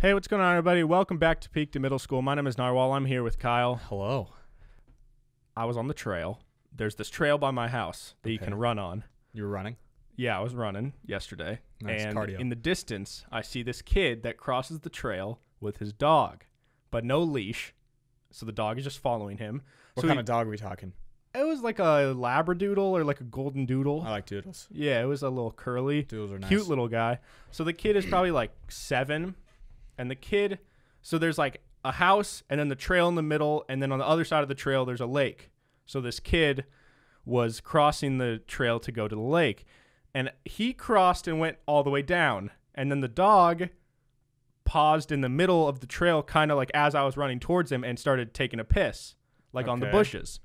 Hey, what's going on, everybody? Welcome back to Peak to Middle School. My name is Narwhal. I'm here with Kyle. Hello. I was on the trail. There's this trail by my house that you can run on. You were running? Yeah, I was running yesterday. Nice and cardio. In the distance, I see this kid that crosses the trail with his dog, but no leash. So the dog is just following him. What kind of dog are we talking? It was like a Labradoodle or like a Golden Doodle. I like doodles. Yeah, it was a little curly, Doodles are nice. cute little guy. So the kid is probably like 7. And the kid, so there's like a house and then the trail in the middle. And then on the other side of the trail, there's a lake. So this kid was crossing the trail to go to the lake. And he crossed and went all the way down. And then the dog paused in the middle of the trail, kind of like as I was running towards him, and started taking a piss, like on the bushes.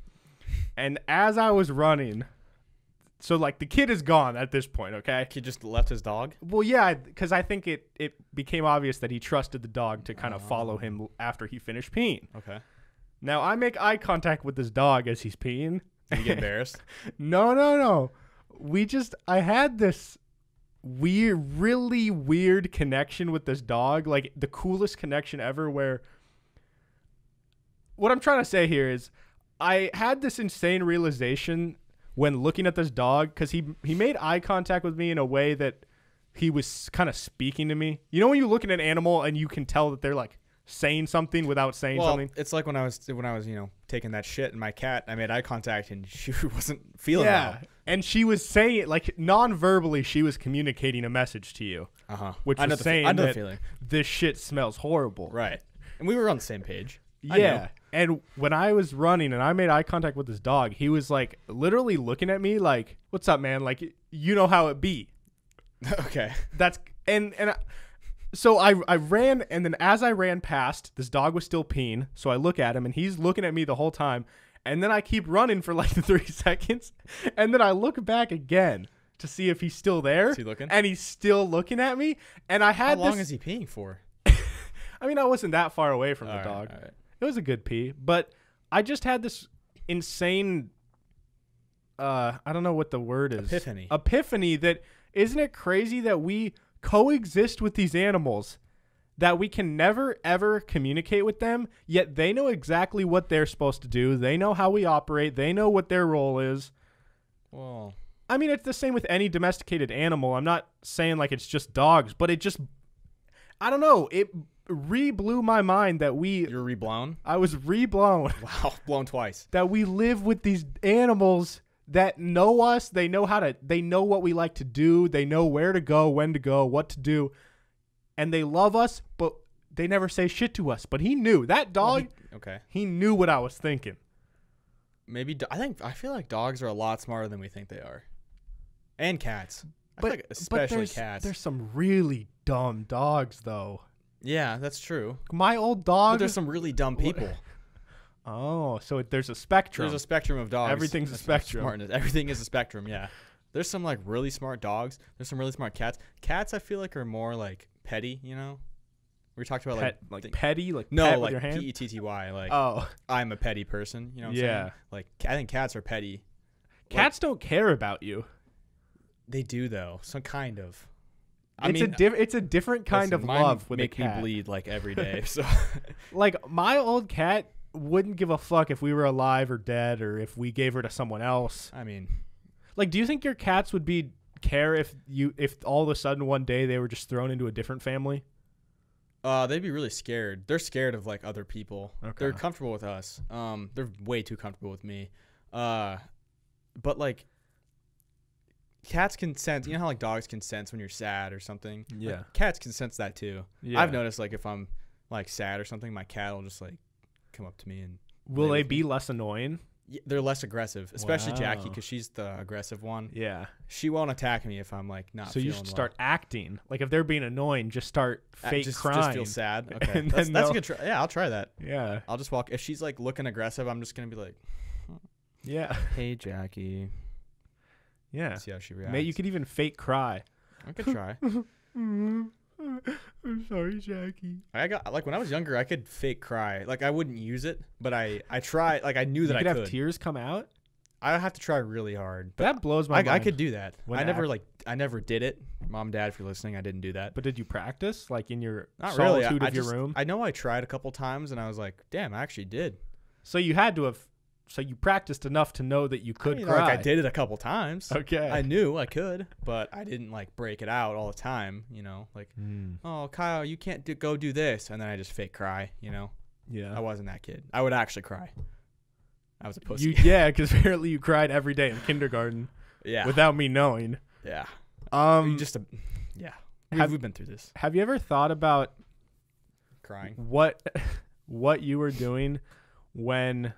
And as I was running, so like the kid is gone at this point, okay? He just left his dog? Well, yeah, because I think it became obvious that he trusted the dog to kind of follow him after he finished peeing. Okay. Now, I make eye contact with this dog as he's peeing. Did you get embarrassed? No. I had this really weird connection with this dog, like the coolest connection ever, where what I'm trying to say here is I had this insane realization when looking at this dog, because he made eye contact with me in a way that he was kind of speaking to me. You know when you look at an animal and you can tell that they're like saying something without saying something? It's like when I was taking that shit and my cat, I made eye contact and she wasn't feeling well. And she was saying it like non-verbally, she was communicating a message to you. Which was saying that this shit smells horrible. Right. And we were on the same page. Yeah. And when I was running and I made eye contact with this dog, he was like literally looking at me like, "What's up, man? Like, you know how it be." Okay. So I ran, and then as I ran past, this dog was still peeing. So I look at him, and he's looking at me the whole time. And then I keep running for like 3 seconds, and then I look back again to see if he's still there. Is he looking? And he's still looking at me. And I had How long is he peeing for? I mean, I wasn't that far away from the dog. All right. It was a good pee, but I just had this insane, I don't know what the word is. Epiphany that, isn't it crazy that we coexist with these animals, that we can never, ever communicate with them, yet they know exactly what they're supposed to do. They know how we operate. They know what their role is. Well, I mean, it's the same with any domesticated animal. I'm not saying like it's just dogs, but it just, I don't know. It re-blew my mind that You're re-blown? I was re-blown. Wow, blown twice. That we live with these animals that know us. They know what we like to do. They know where to go, when to go, what to do. And they love us, but they never say shit to us. But he knew. That dog, he knew what I was thinking. Maybe, I feel like dogs are a lot smarter than we think they are. And cats. I feel like especially cats. There's some really dumb dogs, though. Yeah, that's true. My old dog. But there's some really dumb people. Oh, so there's a spectrum. There's a spectrum of dogs. Everything's a spectrum. Smartness. Everything is a spectrum, yeah. There's some like really smart dogs. There's some really smart cats. Cats, I feel like, are more like petty, you know? We talked about petty, like no, pet like with your hand? petty, like I'm a petty person, you know what I'm saying? Like I think cats are petty. Cats don't care about you. They do though, some kind of. It's a different kind of love with a cat. Make me bleed like every day. So, like my old cat wouldn't give a fuck if we were alive or dead, or if we gave her to someone else. I mean, like, do you think your cats would care if all of a sudden one day they were just thrown into a different family? They'd be really scared. They're scared of like other people. Okay. They're comfortable with us. They're way too comfortable with me. But like. Cats can sense, you know how like dogs can sense when you're sad or something? Yeah. Like, cats can sense that too. Yeah. I've noticed like if I'm like sad or something, my cat will just like come up to me and. Will they be less annoying? Yeah, they're less aggressive, especially Jackie, because she's the aggressive one. Yeah. She won't attack me if I'm like not. So you should start acting like if they're being annoying, just start fake crying. Just feel sad. Okay. That's a good try. Yeah, I'll try that. Yeah. I'll just walk. If she's like looking aggressive, I'm just gonna be like. Yeah. Hey Jackie. Yeah. See how she reacts. Mate, you could even fake cry. I could try. I'm sorry, Jackie. I got like when I was younger, I could fake cry. Like I wouldn't use it, but I tried. Like I knew that I could. Have tears come out. I have to try really hard. But that blows my mind. I could do that. I never did it Mom, Dad, if you're listening, I didn't do that. But did you practice like in your Not really. solitude I of your just, room? I know I tried a couple times, and I was like, damn, I actually did. So you had to have. So you practiced enough to know that you could cry. Like I did it a couple times. Okay. I knew I could, but I didn't like break it out all the time. Like, oh, Kyle, you can't go do this, and then I just fake cry. Yeah. I wasn't that kid. I would actually cry. I was a pussy. Yeah, because apparently you cried every day in kindergarten. Yeah. Without me knowing. Yeah. Yeah. We've been through this. Have you ever thought about Crying. What you were doing when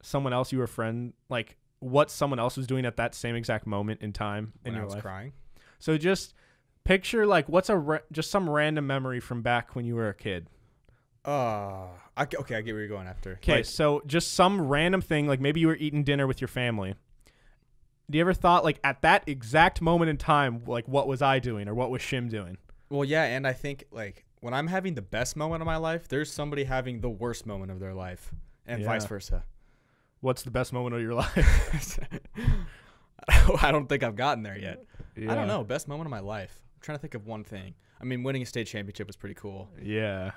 someone else you were friend, like what someone else was doing at that same exact moment in time in your life? Crying. So just picture like what's just some random memory from back when you were a kid. Okay, I get where you're going after. Okay, so just some random thing, like maybe you were eating dinner with your family. Do you ever thought like at that exact moment in time, like what was I doing or what was Shim doing? Well, yeah, and I think like when I'm having the best moment of my life, there's somebody having the worst moment of their life, and vice versa. What's the best moment of your life? I don't think I've gotten there yet. Yeah. I don't know. Best moment of my life. I'm trying to think of one thing. I mean, winning a state championship was pretty cool. Yeah.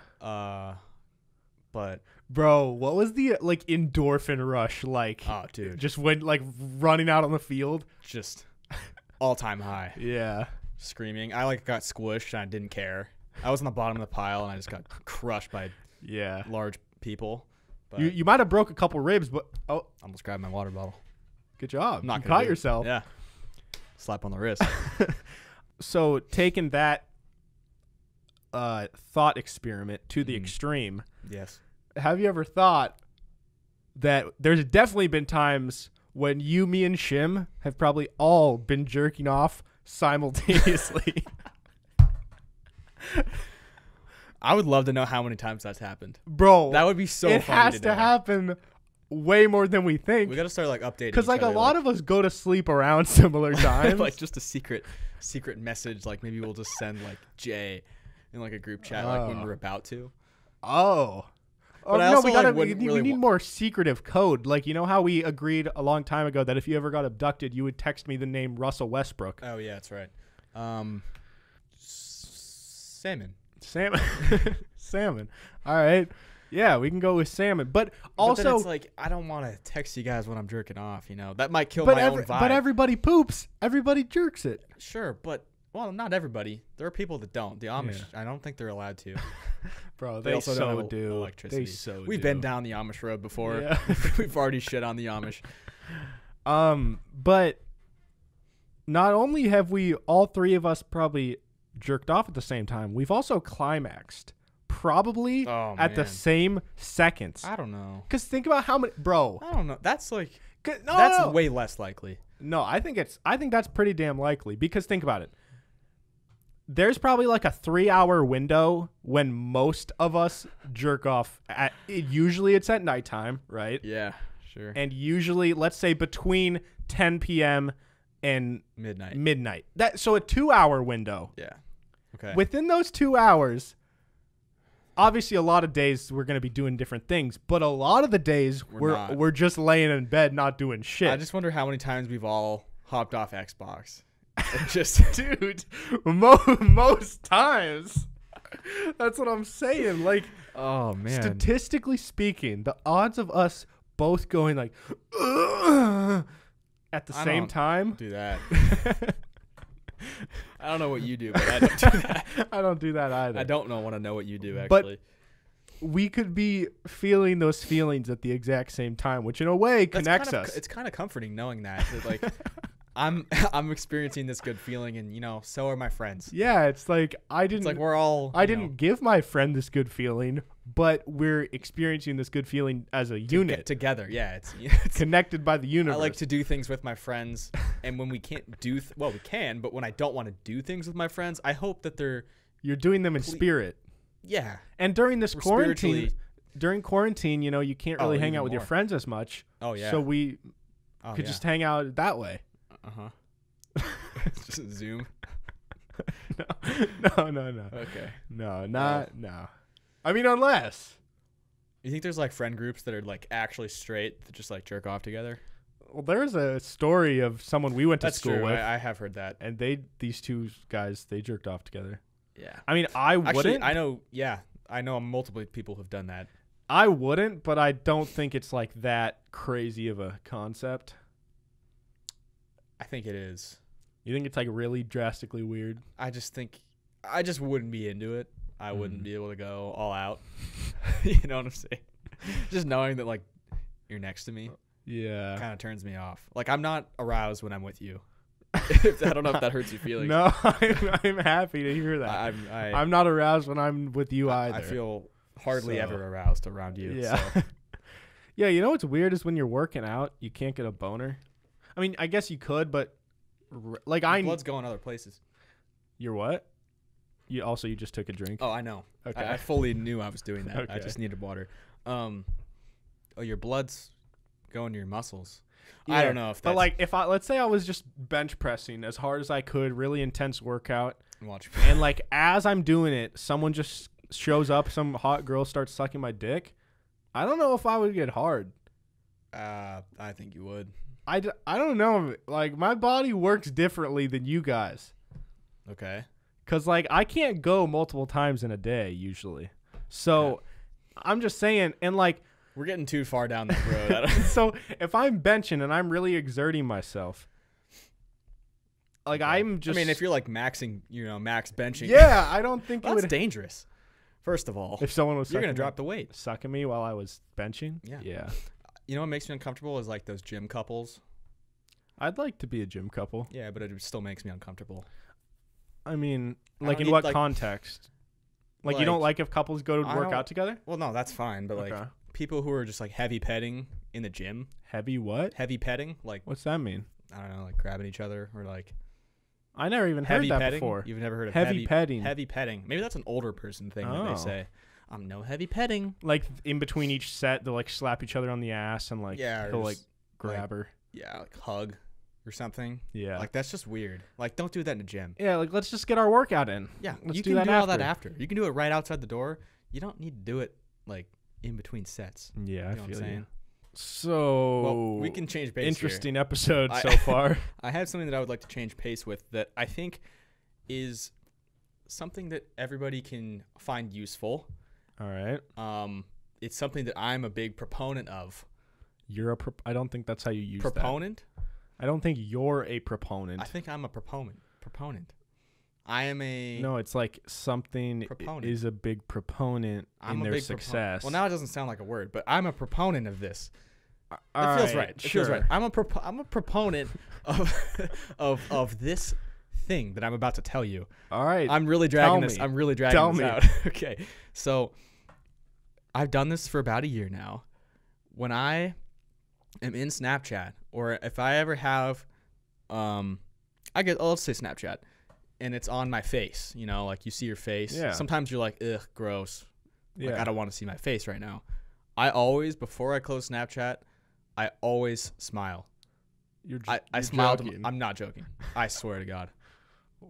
But bro, what was the like endorphin rush like? Oh, dude. Just when like running out on the field, just all time high. Yeah. Screaming. I like got squished and I didn't care. I was on the bottom of the pile and I just got crushed by large people. But you might have broke a couple ribs, but almost grabbed my water bottle. Good job. I'm not you caught yourself. Yeah. Slap on the wrist. So taking that thought experiment to the extreme. Yes. Have you ever thought that there's definitely been times when you, me, and Shim have probably all been jerking off simultaneously? I would love to know how many times that's happened. Bro. That would be so funny. It has to happen way more than we think. We got to start like updating. Because like a lot of us go to sleep around similar times. Like just a secret message. Like maybe we'll just send like Jay in like a group chat like when we're about to. Oh. But no, we need more secretive code. Like, you know how we agreed a long time ago that if you ever got abducted, you would text me the name Russell Westbrook. Oh, yeah, that's right. Salmon. Salmon. All right. Yeah, we can go with salmon. But also, then it's like, I don't want to text you guys when I'm jerking off, That might kill my own vibe. But everybody poops. Everybody jerks it. Sure, but, well, not everybody. There are people that don't. The Amish, I don't think they're allowed to. Bro, they also so don't do. Electricity. They so We've been down the Amish road before. Yeah. We've already shit on the Amish. But not only have we, all three of us probably jerked off at the same time, we've also climaxed. Probably at the same seconds. I don't know. Because think about how many, bro. I don't know. That's like, that's way less likely. No, I think that's pretty damn likely. Because think about it. There's probably like a 3-hour window when most of us jerk off. Usually it's at nighttime, right? Yeah, sure. And usually, let's say between 10 p.m. and midnight. So a 2-hour window. Yeah. Okay. Within those 2 hours, obviously a lot of days we're going to be doing different things, but a lot of the days we're just laying in bed not doing shit. I just wonder how many times we've all hopped off Xbox. Just dude, most times. That's what I'm saying. Like, oh man, statistically speaking, the odds of us both going like at the same time. Do that. I don't know what you do, but I don't do that. I don't do that either. I don't want to know what you do actually. But we could be feeling those feelings at the exact same time, which in a way connects us. It's kind of comforting knowing that like I'm experiencing this good feeling, and so are my friends. Yeah, it's like we're all. I didn't give my friend this good feeling, but we're experiencing this good feeling as a unit together. Yeah, it's connected by the universe. I like to do things with my friends, and when we can't do, we can. But when I don't want to do things with my friends, I hope that you're doing them in spirit. Yeah, and during this quarantine, you can't really hang out with your friends as much. Oh yeah, so we could just hang out that way. Just Zoom. No. Okay. No. I mean, unless you think there's like friend groups that are like actually straight that just like jerk off together. Well, there's a story of someone we went to That's school true. with, I have heard that. and these two guys, they jerked off together. Yeah. I mean, I Actually, wouldn't. I know. Yeah, I know multiple people who've done that. I wouldn't, but I don't think it's like that crazy of a concept. I think it is. You think it's like really drastically weird? I just wouldn't be into it. I wouldn't be able to go all out. You know what I'm saying? Just knowing that like you're next to me Yeah. kind of turns me off. Like I'm not aroused when I'm with you. I don't know if that hurts your feelings. No, I'm happy to hear that. I'm not aroused when I'm with you either. I feel hardly ever aroused around you. Yeah. So. Yeah, you know what's weird is when you're working out, you can't get a boner. I mean, I guess you could, but like Blood's going other places. You're what? You just took a drink. Oh, I know. Okay. I fully knew I was doing that. I Okay. just needed water. Your blood's going to your muscles. Yeah, I don't know if that's... But like, let's say I was just bench pressing as hard as I could, really intense workout, and like as I'm doing it, someone just shows up, some hot girl starts sucking my dick. I don't know if I would get hard. I think you would. I don't know. Like my body works differently than you guys. Okay. Cause like I can't go multiple times in a day usually. So I'm just saying, and like we're getting too far down this road. So if I'm benching and I'm really exerting myself, like I'm just. I mean, if you're like max benching. Yeah, I don't think that's dangerous. First of all, if someone was, you're gonna drop the weight, sucking me while I was benching. Yeah. You know what makes me uncomfortable is like those gym couples. I'd like to be a gym couple. Yeah, but it still makes me uncomfortable. I mean, like in what context? Like you don't like if couples go to work out together? Well, no, that's fine. But like people who are just like heavy petting in the gym. Heavy what? Heavy petting. Like what's that mean? I don't know, like grabbing each other or like. I never even heard that before. You've never heard of heavy petting? Heavy petting. Maybe that's an older person thing that they say. No heavy petting. Like in between each set, they'll like slap each other on the ass and like he'll like grab her. Yeah, like hug or something. Yeah. Like that's just weird. Like don't do that in the gym. Yeah, like let's just get our workout in. Yeah, let's you do can that do after. all that after. You can do it right outside the door. You don't need to do it like in between sets. Yeah, you know I feel you. So well, we can change pace. Interesting episode so far. I have something that I would like to change pace with that I think is something that everybody can find useful. All right. It's something that I'm a big proponent of. I don't think that's how you use proponent? That. I don't think you're a proponent. I think I'm a proponent. I am a... No, it's like something is a big proponent in their success. Well, now it doesn't sound like a word, but I'm a proponent of this. It feels right. It sure. feels right. I'm a proponent of this thing that I'm about to tell you. All right. I'm really dragging this. I'm really dragging this out. Okay. So I've done this for about a year now. When I am in Snapchat, or if I ever have, let's say Snapchat, and it's on my face, you know, like you see your face. Yeah. Sometimes you're like, ugh, gross. Yeah. Like, I don't want to see my face right now. I always, before I close Snapchat, I always smile. I smile. I'm not joking. I swear to God.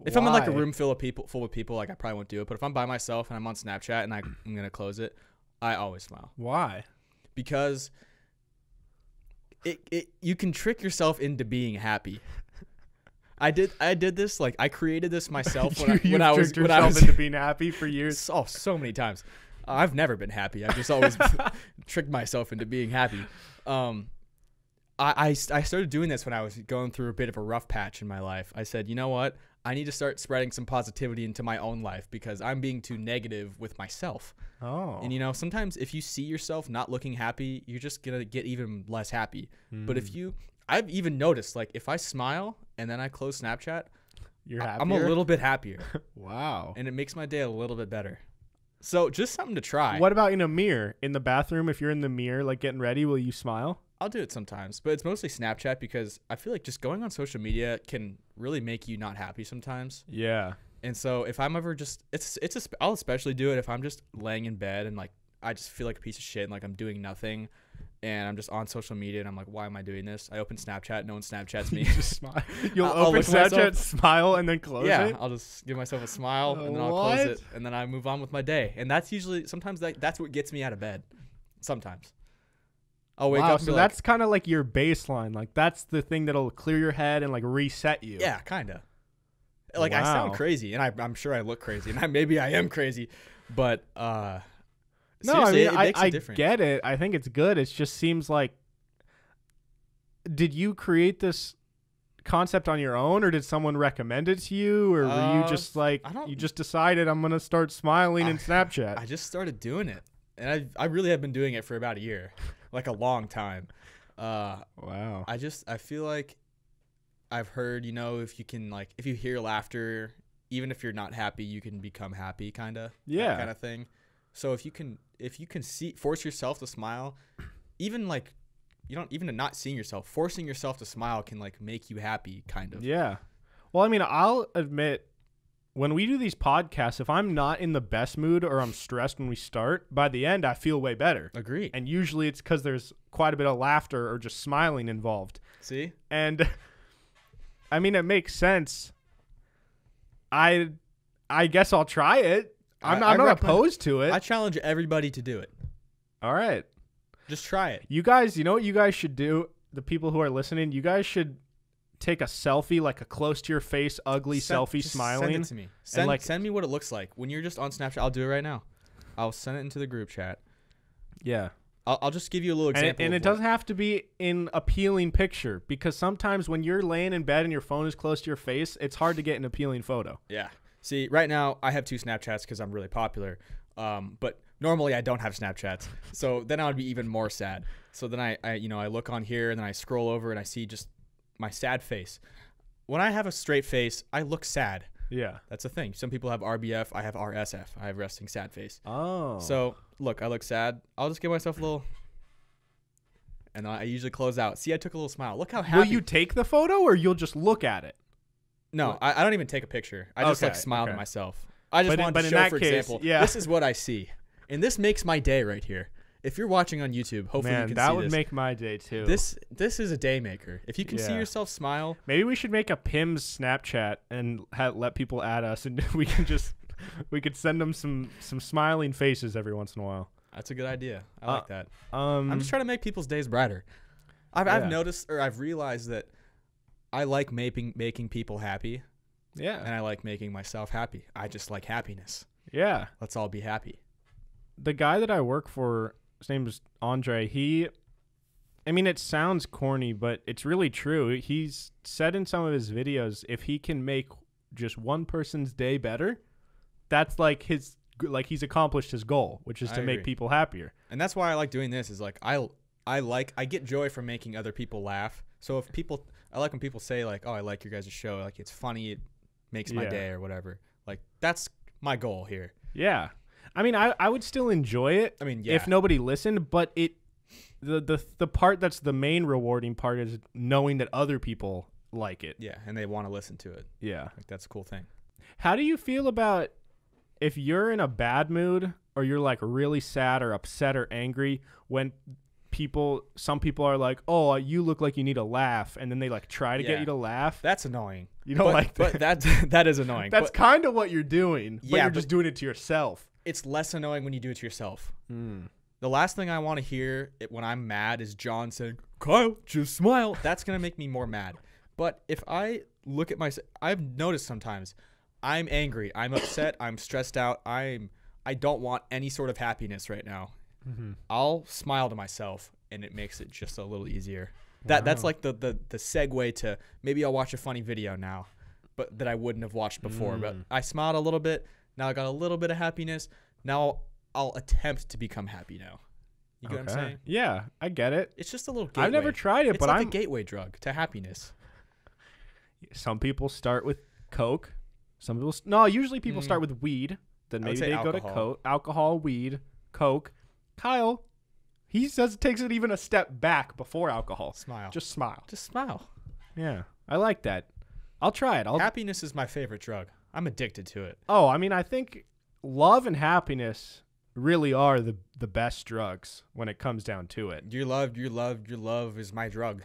If I'm in like a room full of people, like I probably won't do it. But if I'm by myself and I'm on Snapchat and I'm gonna close it, I always smile. Why? Because you can trick yourself into being happy. I did this, like I created this myself when I was into being happy for years. So many times. I've never been happy. I've just always tricked myself into being happy. I started doing this when I was going through a bit of a rough patch in my life. I said, you know what? I need to start spreading some positivity into my own life because I'm being too negative with myself. Oh. And, you know, sometimes if you see yourself not looking happy, you're just going to get even less happy. But I've even noticed, like, if I smile and then I close Snapchat, I'm a little bit happier. Wow. And it makes my day a little bit better. So just something to try. What about in a mirror? In the bathroom, if you're in the mirror, like getting ready, will you smile? I'll do it sometimes, but it's mostly Snapchat because I feel like just going on social media can really make you not happy sometimes. Yeah. And so if I'm ever just, I'll especially do it if I'm just laying in bed and like I just feel like a piece of shit and like I'm doing nothing and I'm just on social media and I'm like, why am I doing this? I open Snapchat, no one Snapchats me. Just smile. You'll open Snapchat, smile, and then close it? Yeah, I'll just give myself a smile and then I'll close it and then I move on with my day. And that's usually, sometimes that's what gets me out of bed. Sometimes. I'll wake up. So that's kind of like your baseline. Like that's the thing that'll clear your head and like reset you. Yeah, kind of. Like I sound crazy, and I'm sure I look crazy, and maybe I am crazy, but no, I mean I get it. I think it's good. It just seems like, did you create this concept on your own, or did someone recommend it to you, or were you just like you just decided I'm gonna start smiling in Snapchat? I just started doing it, and I really have been doing it for about a year, like a long time. Wow. I feel like I've heard, if you hear laughter, even if you're not happy, you can become happy, kind of thing. So if you can force yourself to smile, even like even not seeing yourself, forcing yourself to smile can like make you happy, kind of. Yeah. Well, I mean, I'll admit, when we do these podcasts, if I'm not in the best mood or I'm stressed when we start, by the end I feel way better. Agreed. And usually it's because there's quite a bit of laughter or just smiling involved. See? And I mean, it makes sense. I guess I'll try it. I'm not opposed to it. I challenge everybody to do it. All right. Just try it. You guys, you know what you guys should do? The people who are listening, you guys should take a selfie, like a close to your face, ugly selfie smiling. Send it to me. Send me what it looks like. When you're just on Snapchat, I'll do it right now. I'll send it into the group chat. Yeah. I'll just give you a little example. And it doesn't have to be an appealing picture, because sometimes when you're laying in bed and your phone is close to your face, it's hard to get an appealing photo. Yeah. See, right now I have 2 Snapchats because I'm really popular. But normally I don't have Snapchats. So then I would be even more sad. So then I look on here and then I scroll over and I see just my sad face. When I have a straight face, I look sad. Yeah. That's the thing. Some people have RBF. I have RSF. I have resting sad face. Oh. So look, I look sad. I'll just give myself a little, and I usually close out. See, I took a little smile. Look how happy. Will you take the photo or you'll just look at it? No, I don't even take a picture. I just smile to myself. I just want to show, for example, this is what I see. And this makes my day right here. If you're watching on YouTube, hopefully you can see this. That would make my day too. This is a day maker. If you can see yourself smile. Maybe we should make a PIMS Snapchat and let people add us, and we could send them some smiling faces every once in a while. That's a good idea. I like that. I'm just trying to make people's days brighter. I've noticed, or I've realized that I like making people happy. Yeah. And I like making myself happy. I just like happiness. Yeah. Let's all be happy. The guy that I work for, his name is Andre. It sounds corny, but it's really true. He's said in some of his videos, if he can make just one person's day better, that's like he's accomplished his goal, which is to make people happier. And that's why I like doing this. Is like I get joy from making other people laugh. So I like when people say like, "Oh, I like your guys' show. Like it's funny. It makes my day," or whatever. Like that's my goal here. Yeah. I would still enjoy it. If nobody listened, but the part that's the main rewarding part is knowing that other people like it. Yeah, and they want to listen to it. Yeah. Like that's a cool thing. How do you feel about if you're in a bad mood or you're like really sad or upset or angry when some people are like, "Oh, you look like you need a laugh," and then they like try to get you to laugh? That's annoying. You don't like that? But that is annoying. That's kind of what you're doing, but you're just doing it to yourself. It's less annoying when you do it to yourself. The last thing I want to hear when I'm mad is John saying, "Kyle, just smile." That's going to make me more mad. But if I look at myself, I've noticed sometimes I'm angry, I'm upset, I'm stressed out, I don't want any sort of happiness right now. Mm-hmm. I'll smile to myself, and it makes it just a little easier. That's like the segue to maybe I'll watch a funny video now, but that I wouldn't have watched before. But I smiled a little bit. Now I got a little bit of happiness. Now I'll attempt to become happy now. You get what I'm saying? Yeah, I get it. It's just a little gateway. I've never tried it, but it's like a gateway drug to happiness. Some people start with Coke. Usually people start with weed. Then maybe they go to Coke, alcohol, weed, Coke. Kyle, he says takes it even a step back before alcohol. Smile. Just smile. Just smile. Yeah, I like that. I'll try it. Happiness is my favorite drug. I'm addicted to it. Oh, I think love and happiness really are the best drugs when it comes down to it. Your love is my drug.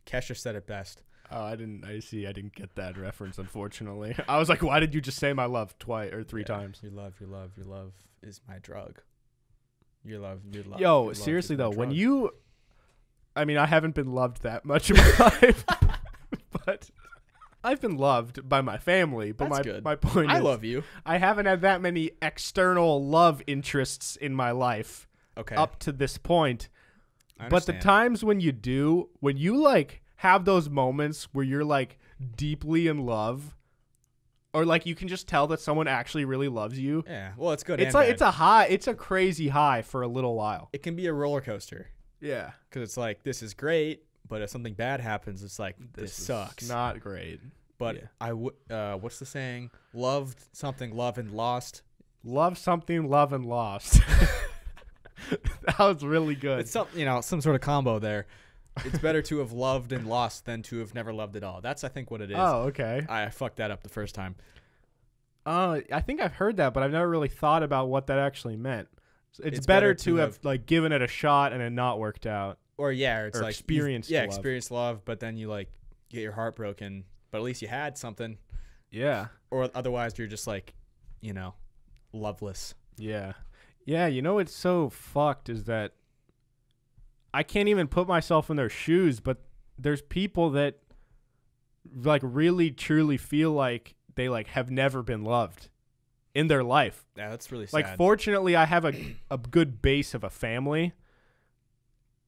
Kesha said it best. Oh, I didn't get that reference, unfortunately. I was like, why did you just say my love twice or three times? Your love is my drug. Your love. Yo, seriously though, when you I mean, I haven't been loved that much in my life, but I've been loved by my family. But my point is, I love you. I haven't had that many external love interests in my life up to this point. But the times when you do, when you like have those moments where you're like deeply in love, or like you can just tell that someone actually really loves you. Yeah, well, it's good. It's like it's a high. It's a crazy high for a little while. It can be a roller coaster. Yeah, because it's like this is great, but if something bad happens, it's like this sucks. Not great. But I would. What's the saying? Loved something, love and lost. Love something, love and lost. That was really good. It's some sort of combo there. It's better to have loved and lost than to have never loved at all. That's, I think, what it is. Oh, okay. I fucked that up the first time. I think I've heard that, but I've never really thought about what that actually meant. It's better to have like given it a shot and it not worked out. Or it's like experienced love. Experienced love, but then you like get your heart broken, but at least you had something. Yeah. Or otherwise you're just like, loveless. Yeah. Yeah, what's so fucked is that I can't even put myself in their shoes, but there's people that like really truly feel like they like have never been loved in their life. Yeah, that's really sad. Like, fortunately, I have a good base of a family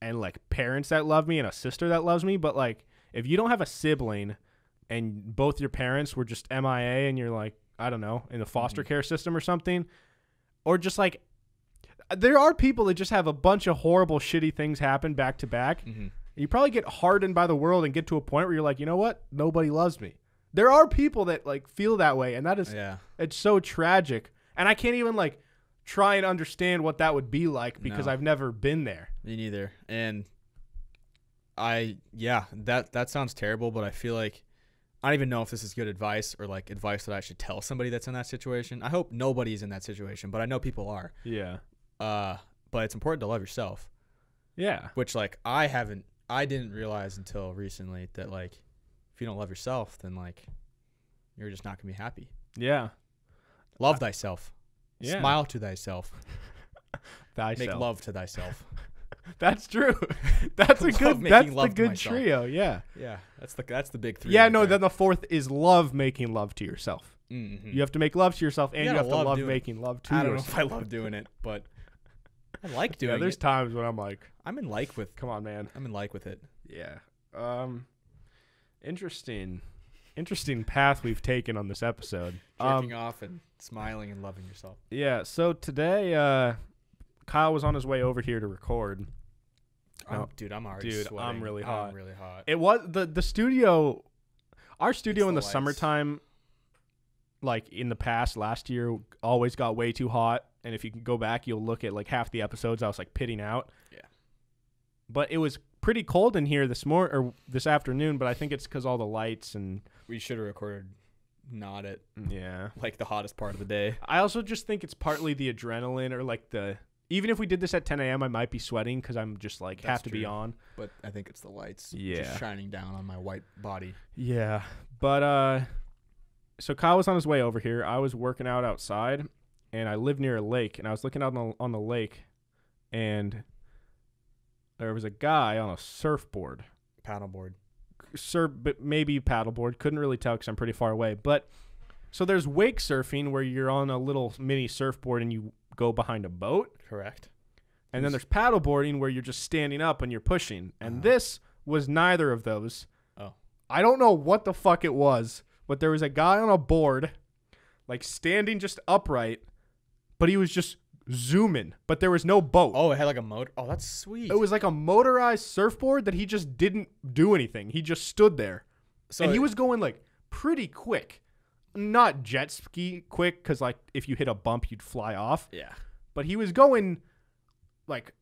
and like parents that love me and a sister that loves me. But like, if you don't have a sibling and both your parents were just MIA and you're like, I don't know, in the foster care system or something, or just like, there are people that just have a bunch of horrible, shitty things happen back to back. You probably get hardened by the world and get to a point where you're like, you know what? Nobody loves me. There are people that like feel that way, and that is it's so tragic. And I can't even like try and understand what that would be like because I've never been there. Me neither. And that sounds terrible, but I feel like I don't even know if this is good advice or like advice that I should tell somebody that's in that situation. I hope nobody's in that situation, but I know people are. Yeah. But it's important to love yourself. Yeah. Which like I didn't realize until recently that like if you don't love yourself, then like you're just not gonna be happy. Yeah. Love thyself. Yeah. Smile to thyself. Thyself. Make love to thyself. That's true. That's a good. That's the good trio. Yeah. Yeah. That's the big three. Yeah. No. Then the fourth is love making love to yourself. Mm-hmm. You have to make love to yourself, and you have to love making love to yourself. I don't know if I love doing it, but I like doing it. There's times when I'm like, I'm in like with. Come on, man. I'm in like with it. Yeah. Interesting path we've taken on this episode. Jerking off and smiling and loving yourself. Yeah. So today, Kyle was on his way over here to record. Dude, I'm already sweating. I'm really hot. I'm really hot. It was the studio. Our studio in the summertime, like in the past, last year, always got way too hot. And if you can go back, you'll look at like half the episodes. I was like pitting out. Yeah. But it was pretty cold in here this afternoon. But I think it's because all the lights and we should have recorded not at like the hottest part of the day. I also just think it's partly the adrenaline or like even if we did this at 10 a.m., I might be sweating because I'm just like have to be on. But I think it's the lights just shining down on my white body. Yeah. But so Kyle was on his way over here. I was working out outside, and I live near a lake, and I was looking out on the lake, and there was a guy on a surfboard. Paddleboard. But maybe paddleboard. Couldn't really tell because I'm pretty far away. But so there's wake surfing where you're on a little mini surfboard and you go behind a boat. Correct. And then there's paddleboarding where you're just standing up and you're pushing. And this was neither of those. Oh. I don't know what the fuck it was, but there was a guy on a board, like standing just upright, but he was just zooming, but there was no boat. Oh, it had like a motor. Oh, that's sweet. It was like a motorized surfboard that he just didn't do anything. He just stood there. And he was going like pretty quick. Not jet ski quick, because like if you hit a bump, you'd fly off. Yeah. But he was going like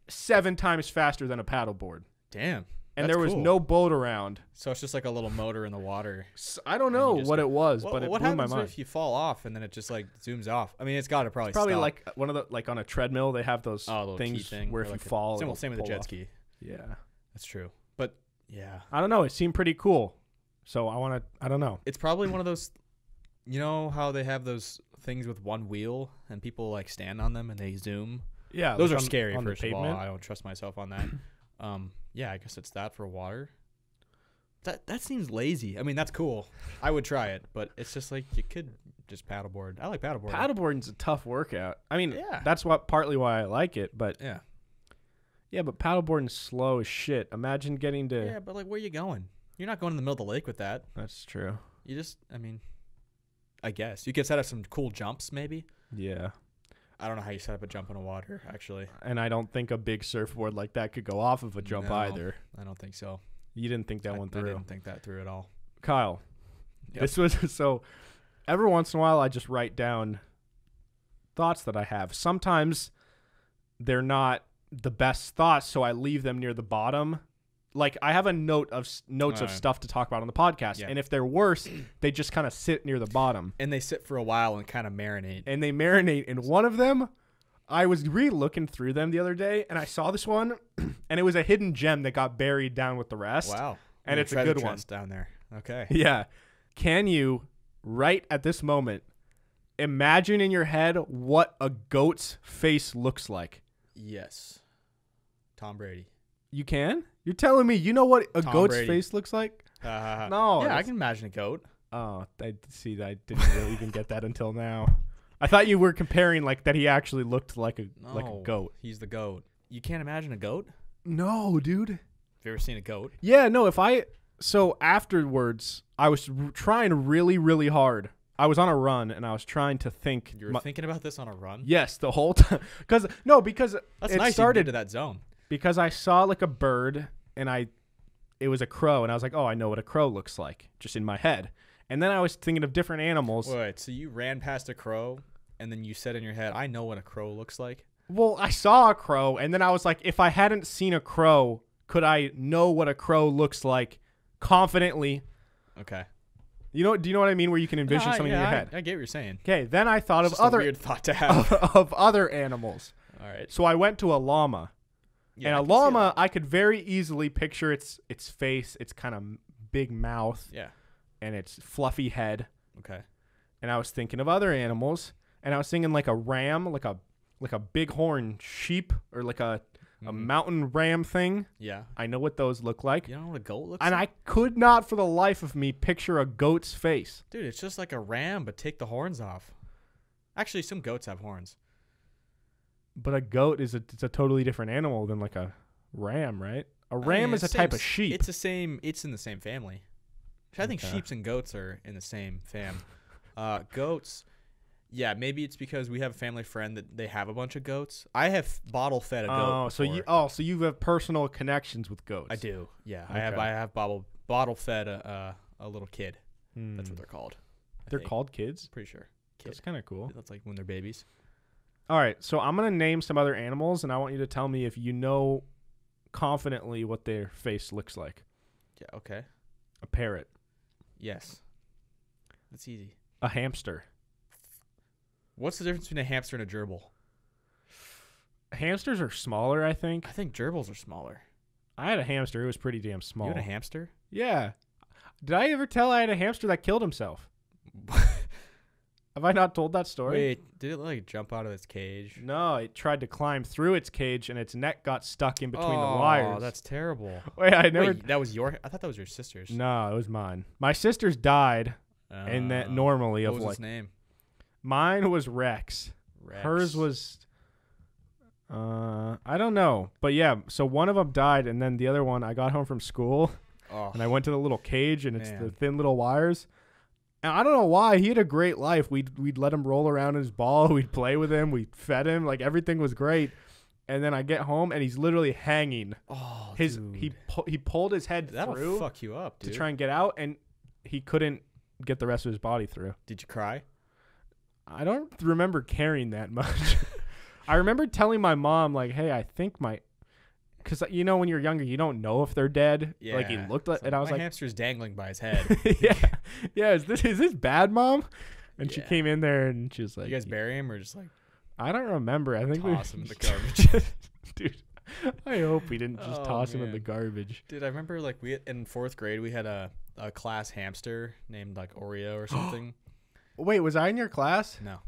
7 times faster than a paddleboard. Damn. And there was no boat around. So it's just like a little motor in the water. I don't know what it was, but it blew my mind. What happens if you fall off and then it just like zooms off? I mean, it's got to probably stop. Like one of the, like on a treadmill, they have those things where if you fall, same with the jet ski. Yeah. That's true. But yeah. I don't know. It seemed pretty cool. So I don't know. It's probably one of those, you know how they have those things with one wheel and people like stand on them and they zoom? Yeah. Those are scary, first of all. I don't trust myself on that. Yeah, I guess it's that for water. That seems lazy. I mean, that's cool. I would try it, but it's just like you could just paddleboard. I like paddleboarding. Paddleboarding's a tough workout. I mean, that's partly why I like it, but yeah, but paddleboarding's slow as shit. Imagine getting to. Yeah, but like, where you going? You're not going in the middle of the lake with that. That's true. You just, I mean, I guess you could set up some cool jumps, maybe. Yeah. I don't know how you set up a jump in the water, actually. And I don't think a big surfboard like that could go off of a jump either. I don't think so. You didn't think that one through. I didn't think that through at all. Kyle, this was so. Every once in a while, I just write down thoughts that I have. Sometimes they're not the best thoughts, so I leave them near the bottom. Like I have a notes of stuff to talk about on the podcast, and if they're worse, they just kind of sit near the bottom. And they sit for a while and kind of marinate. And they marinate. And one of them, I was re-looking through them the other day, and I saw this one, and it was a hidden gem that got buried down with the rest. Wow. And it's a good one down there. Okay. Yeah. Can you, right at this moment, imagine in your head what a goat's face looks like? Yes. Tom Brady. You can? You're telling me you know what a goat's face looks like? No. Yeah, I can imagine a goat. Oh, I didn't really even get that until now. I thought you were comparing like that he actually looked like a goat. He's the goat. You can't imagine a goat? No, dude. Have you ever seen a goat? Yeah, no, so afterwards, I was trying really, really hard. I was on a run, and I was trying to think. You were thinking about this on a run? Yes, the whole time. Because that's nice started to that zone. Because I saw like a bird, and it was a crow, and I was like, oh, I know what a crow looks like, just in my head. And then I was thinking of different animals. Wait, so you ran past a crow, and then you said in your head, I know what a crow looks like? Well, I saw a crow, and then I was like, if I hadn't seen a crow, could I know what a crow looks like confidently? Okay. Do you know what I mean? Where you can envision something in your head. I get what you're saying. Okay, then I thought of other weird thought to have of other animals. All right. So I went to a llama. Yeah, and a llama, I could very easily picture its face, its kind of big mouth, and its fluffy head. Okay. And I was thinking of other animals, and I was thinking like a ram, like a bighorn sheep, or like a mountain ram thing. Yeah. I know what those look like. You know what a goat looks like? And I could not for the life of me picture a goat's face. Dude, it's just like a ram, but take the horns off. Actually, some goats have horns. But a goat is a totally different animal than like a ram, right? A ram is a type of sheep. It's in the same family. I think sheeps and goats are in the same fam. Goats, yeah, maybe it's because we have a family friend that they have a bunch of goats. I have bottle fed a goat. So you have personal connections with goats. I do. Yeah, okay. I have bottle fed a little kid. That's what they're called. They're called kids? Pretty sure. That's kind of cool. That's like when they're babies. All right, so I'm going to name some other animals, and I want you to tell me if you know confidently what their face looks like. Yeah, okay. A parrot. Yes. That's easy. A hamster. What's the difference between a hamster and a gerbil? Hamsters are smaller, I think. I think gerbils are smaller. I had a hamster. It was pretty damn small. You had a hamster? Yeah. Did I ever tell I had a hamster that killed himself? Have I not told that story? Wait, did it like jump out of its cage? No, it tried to climb through its cage and its neck got stuck in between the wires. Oh, that's terrible. Wait, I thought that was your sister's. No, it was mine. My sister's died, and that normally what was his name? Mine was Rex. Hers was, I don't know, but yeah. So one of them died, and then the other one, I got home from school, and I went to the little cage, and it's the thin little wires. And I don't know why. He had a great life. We'd let him roll around in his ball. We'd play with him. We fed him. Like, everything was great. And then I get home, and he's literally hanging. Oh, dude. He pulled his head That'll through. Fuck you up, dude. To try and get out, and he couldn't get the rest of his body through. Did you cry? I don't remember caring that much. I remember telling my mom, like, hey, I think because, you know, when you're younger, you don't know if they're dead. Yeah. Like, he looked like, and I was my like, hamster's dangling by his head. Yeah. Is this bad, Mom? And she came in there and she was like, you guys bury him or just like? I don't remember. I think toss him in the garbage. Dude, I hope we didn't just toss him in the garbage. Dude, I remember like in 4th grade, we had a class hamster named like Oreo or something. Wait, was I in your class? No.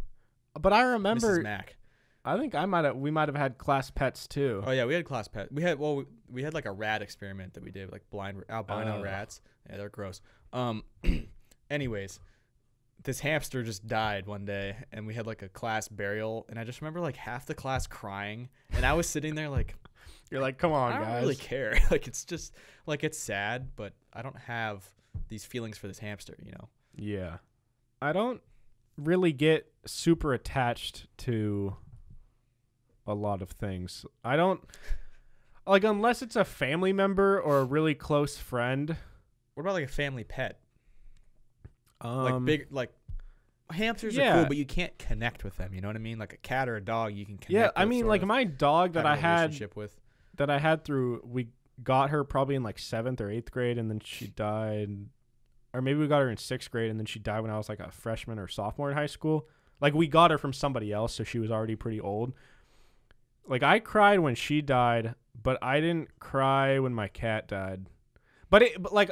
But I remember. Mrs. Mac. I think we might have had class pets too. Oh yeah, we had class pets. We had like a rat experiment that we did, like blind albino rats. Yeah, they're gross. Anyways, this hamster just died one day, and we had like a class burial, and I just remember like half the class crying, and I was sitting there like, you're like, come on, I guys. don't really care. Like it's just like it's sad, but I don't have these feelings for this hamster, you know? Yeah, I don't really get super attached to a lot of things. I don't like unless it's a family member or a really close friend. What about like a family pet? Like big, like hamsters are cool, but you can't connect with them. You know what I mean? Like a cat or a dog, you can connect. Yeah, I with, mean, like my dog that I had with. That I had through. We got her probably in like 7th or 8th grade, and then she died. Or maybe we got her in 6th grade, and then she died when I was like a freshman or sophomore in high school. Like we got her from somebody else, so she was already pretty old. Like I cried when she died, but I didn't cry when my cat died. But like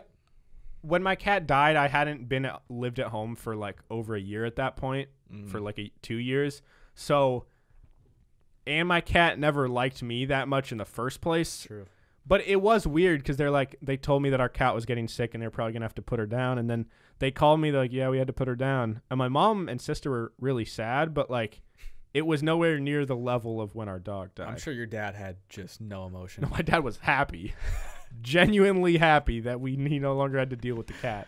when my cat died, I hadn't lived at home for like over a year at that point, for like 2 years. So, and my cat never liked me that much in the first place. True. But it was weird because they told me that our cat was getting sick and they're probably going to have to put her down. And then they called me, they're like, yeah, we had to put her down. And my mom and sister were really sad, but like it was nowhere near the level of when our dog died. I'm sure your dad had just no emotion. No, my dad was happy. Genuinely happy that he no longer had to deal with the cat.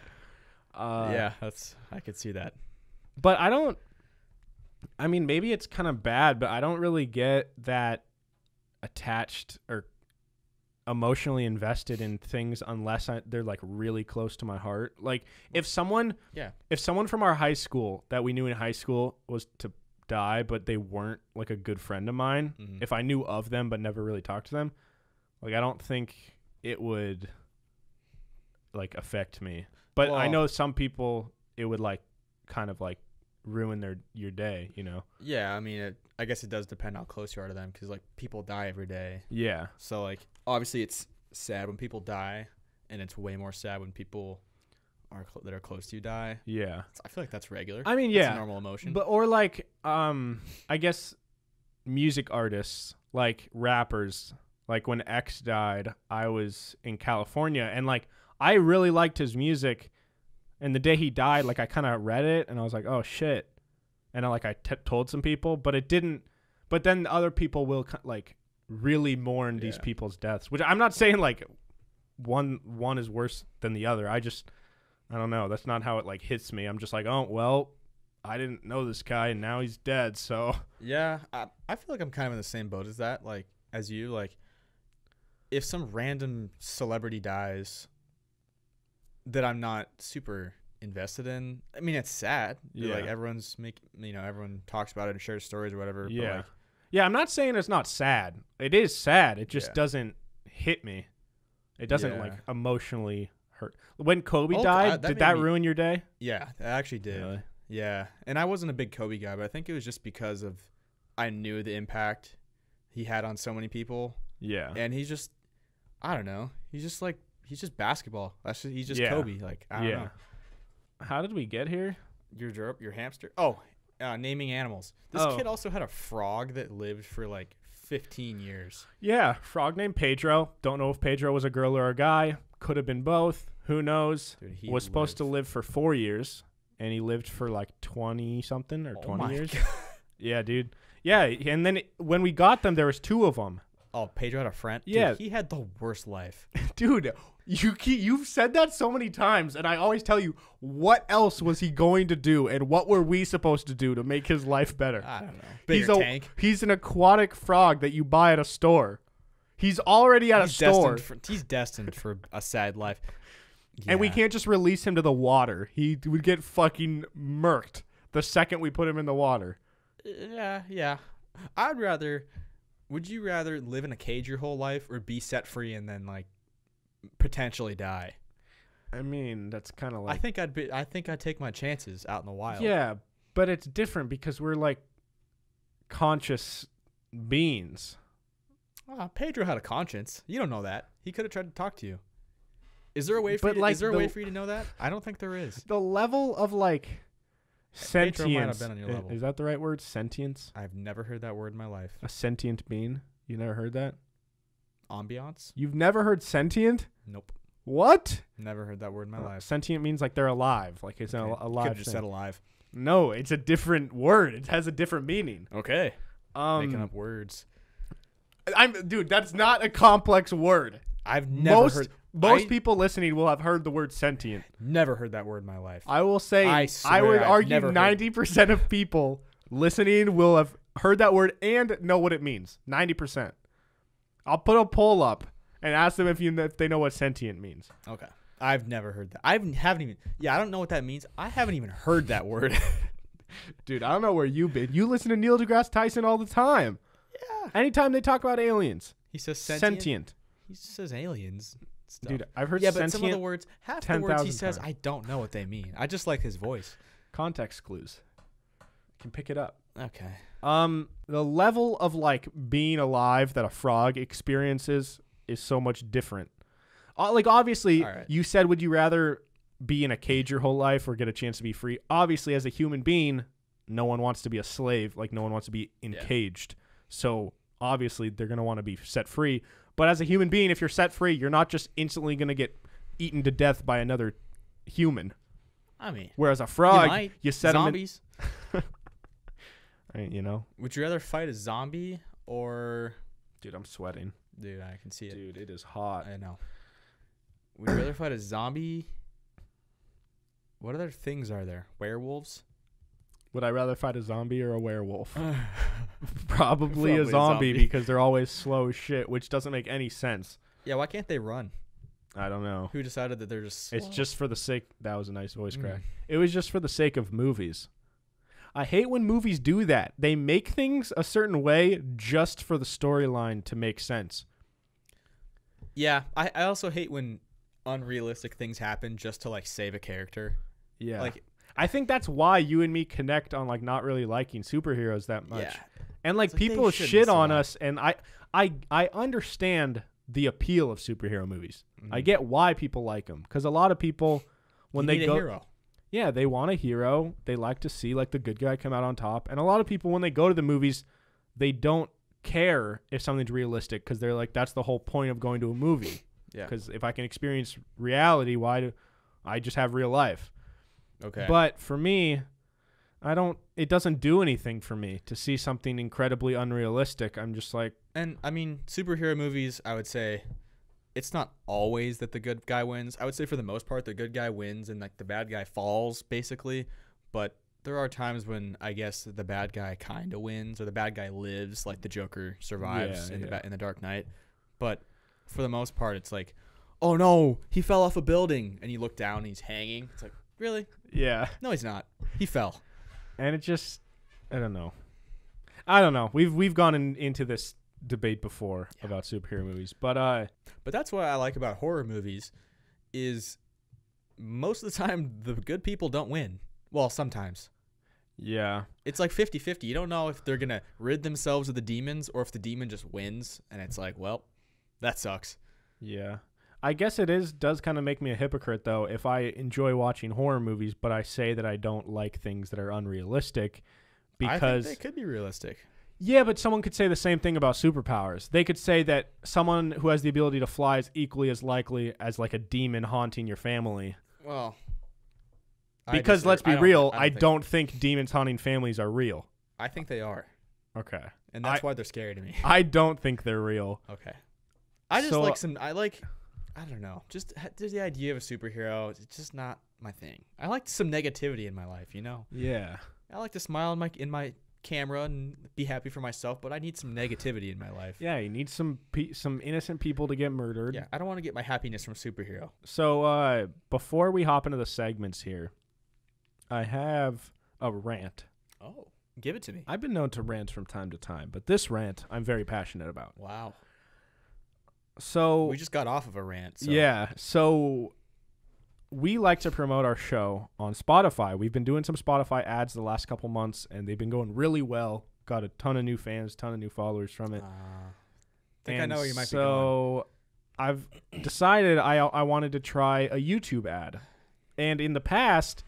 Yeah, I could see that. But I mean, maybe it's kind of bad, but I don't really get that attached or emotionally invested in things unless they're like really close to my heart. Like if someone from our high school that we knew in high school was to die, but they weren't like a good friend of mine, if I knew of them but never really talked to them, like I don't think it would like affect me. But I know some people it would like kind of like ruin your day, you know? Yeah, I mean, I guess it does depend how close you are to them because like people die every day. Yeah. So like obviously it's sad when people die, and it's way more sad when people that are close to you die. Yeah. I feel like that's regular. I mean, That's yeah, a normal emotion. But or like I guess music artists, like rappers, like when X died, I was in California and like I really liked his music. And the day he died, like I kind of read it and I was like, oh shit. And I told some people, but it didn't. But then other people will like really mourn these people's deaths, which I'm not saying like one is worse than the other. I don't know. That's not how it like hits me. I'm just like, oh, well, I didn't know this guy and now he's dead. So yeah, I feel like I'm kind of in the same boat as that. Like as you, like if some random celebrity dies that I'm not super invested in, I mean, it's sad. Yeah. Like everyone talks about it and shares stories or whatever. Yeah. But like, yeah. I'm not saying it's not sad. It is sad. It just doesn't hit me. It doesn't like emotionally hurt. When Kobe died, did that ruin your day? Yeah, it actually did. Really? Yeah. And I wasn't a big Kobe guy, but I think it was just because of I knew the impact he had on so many people. Yeah. And he's just, I don't know. He's just basketball. He's just Kobe. Like, I don't know. How did we get here? Your hamster. Oh, naming animals. This kid also had a frog that lived for like 15 years. Yeah, frog named Pedro. Don't know if Pedro was a girl or a guy. Could have been both. Who knows? Dude, was supposed to live for 4 years, and he lived for like 20 something or 20 years. God. Yeah, dude. Yeah, and then when we got them, there was 2 of them. Oh, Pedro had a friend? Dude, yeah. He had the worst life. Dude, you've said that so many times, and I always tell you, what else was he going to do, and what were we supposed to do to make his life better? I don't know. Bigger tank. He's an aquatic frog that you buy at a store. He's already at a store. He's destined for a sad life. Yeah. And we can't just release him to the water. He would get fucking murked the second we put him in the water. Yeah. Would you rather live in a cage your whole life or be set free and then like potentially die? I mean, that's kind of like I think I'd take my chances out in the wild. Yeah, but it's different because we're like conscious beings. Pedro had a conscience. You don't know that. He could have tried to talk to you. Is there a way for you to know that? I don't think there is. The level of like Sentience. Is that the right word? Sentience? I've never heard that word in my life. A sentient being? You never heard that? Ambiance? You've never heard sentient? Nope. What? Never heard that word in my life. Sentient means like they're alive. Like it's a alive. You could have just said alive. No, it's a different word. It has a different meaning. Okay. Making up words. Dude, that's not a complex word. I've never heard. Most people listening will have heard the word sentient. Never heard that word in my life. I will say, I would argue 90% of people listening will have heard that word and know what it means. 90%. I'll put a poll up and ask them if they know what sentient means. Okay. I've never heard that. I don't know what that means. I haven't even heard that word. Dude, I don't know where you've been. You listen to Neil deGrasse Tyson all the time. Yeah. Anytime they talk about aliens. He says sentient. He says aliens. Stuff. Dude, I've heard sentient. Yeah, but some of the words, half the words he says, I don't know what they mean. I just like his voice. Context clues. Can pick it up. Okay. The level of like being alive that a frog experiences is so much different. Like obviously, You said, would you rather be in a cage your whole life or get a chance to be free? Obviously, as a human being, no one wants to be a slave. Like no one wants to be encaged. So obviously, they're gonna want to be set free. But as a human being, if you're set free, you're not just instantly going to get eaten to death by another human. I mean, whereas a frog, you set zombies. You know. Would you rather fight a zombie or? Dude, I'm sweating. Dude, I can see it. Dude, it is hot. I know. Would you rather fight a zombie? What other things are there? Werewolves? Would I rather fight a zombie or a werewolf? Probably a zombie because they're always slow as shit, which doesn't make any sense. Yeah, why can't they run? I don't know. Who decided that they're just slow? It's just for the sake... That was a nice voice crack. It was just for the sake of movies. I hate when movies do that. They make things a certain way just for the storyline to make sense. Yeah, I also hate when unrealistic things happen just to like save a character. Yeah. Like... I think that's why you and me connect on like not really liking superheroes that much. Yeah. And like people shit on us, and I understand the appeal of superhero movies. I get why people like them, because a lot of people when they go, a hero. Yeah, they want a hero. They like to see like the good guy come out on top. And a lot of people when they go to the movies, they don't care if something's realistic because they're like, that's the whole point of going to a movie. Yeah. Because if I can experience reality, why do I just have real life? Okay. But for me, it doesn't do anything for me to see something incredibly unrealistic. I'm just like... And, I mean, superhero movies, I would say, it's not always that the good guy wins. I would say for the most part, the good guy wins and, like, the bad guy falls, basically. But there are times when, I guess, the bad guy kind of wins or the bad guy lives, like the Joker survives in the Dark Knight. But for the most part, it's like, oh, no, he fell off a building. And you look down and he's hanging. It's like, really? Yeah. No, he's not. He fell. And it just, I don't know. We've gone into this debate before about superhero movies, but that's what I like about horror movies is most of the time the good people don't win. Well, sometimes. Yeah. It's like 50-50. You don't know if they're going to rid themselves of the demons or if the demon just wins. And it's like, well, that sucks. Yeah. I guess does kind of make me a hypocrite, though, if I enjoy watching horror movies, but I say that I don't like things that are unrealistic because... I think they could be realistic. Yeah, but someone could say the same thing about superpowers. They could say that someone who has the ability to fly is equally as likely as, like, a demon haunting your family. Well... Because let's be real, I don't think demons haunting families are real. I think they are. Okay. And that's why they're scary to me. I don't think they're real. Okay. I don't know. Just the idea of a superhero, it's just not my thing. I like some negativity in my life, you know? Yeah. I like to smile in my camera and be happy for myself, but I need some negativity in my life. Yeah, you need some innocent people to get murdered. Yeah, I don't want to get my happiness from superhero. So before we hop into the segments here, I have a rant. Oh, give it to me. I've been known to rant from time to time, but this rant I'm very passionate about. Wow. So we just got off of a rant. So. Yeah. So we like to promote our show on Spotify. We've been doing some Spotify ads the last couple months, and they've been going really well. Got a ton of new fans, ton of new followers from it. I think I know where you might be going. So I've decided I wanted to try a YouTube ad. And in the past,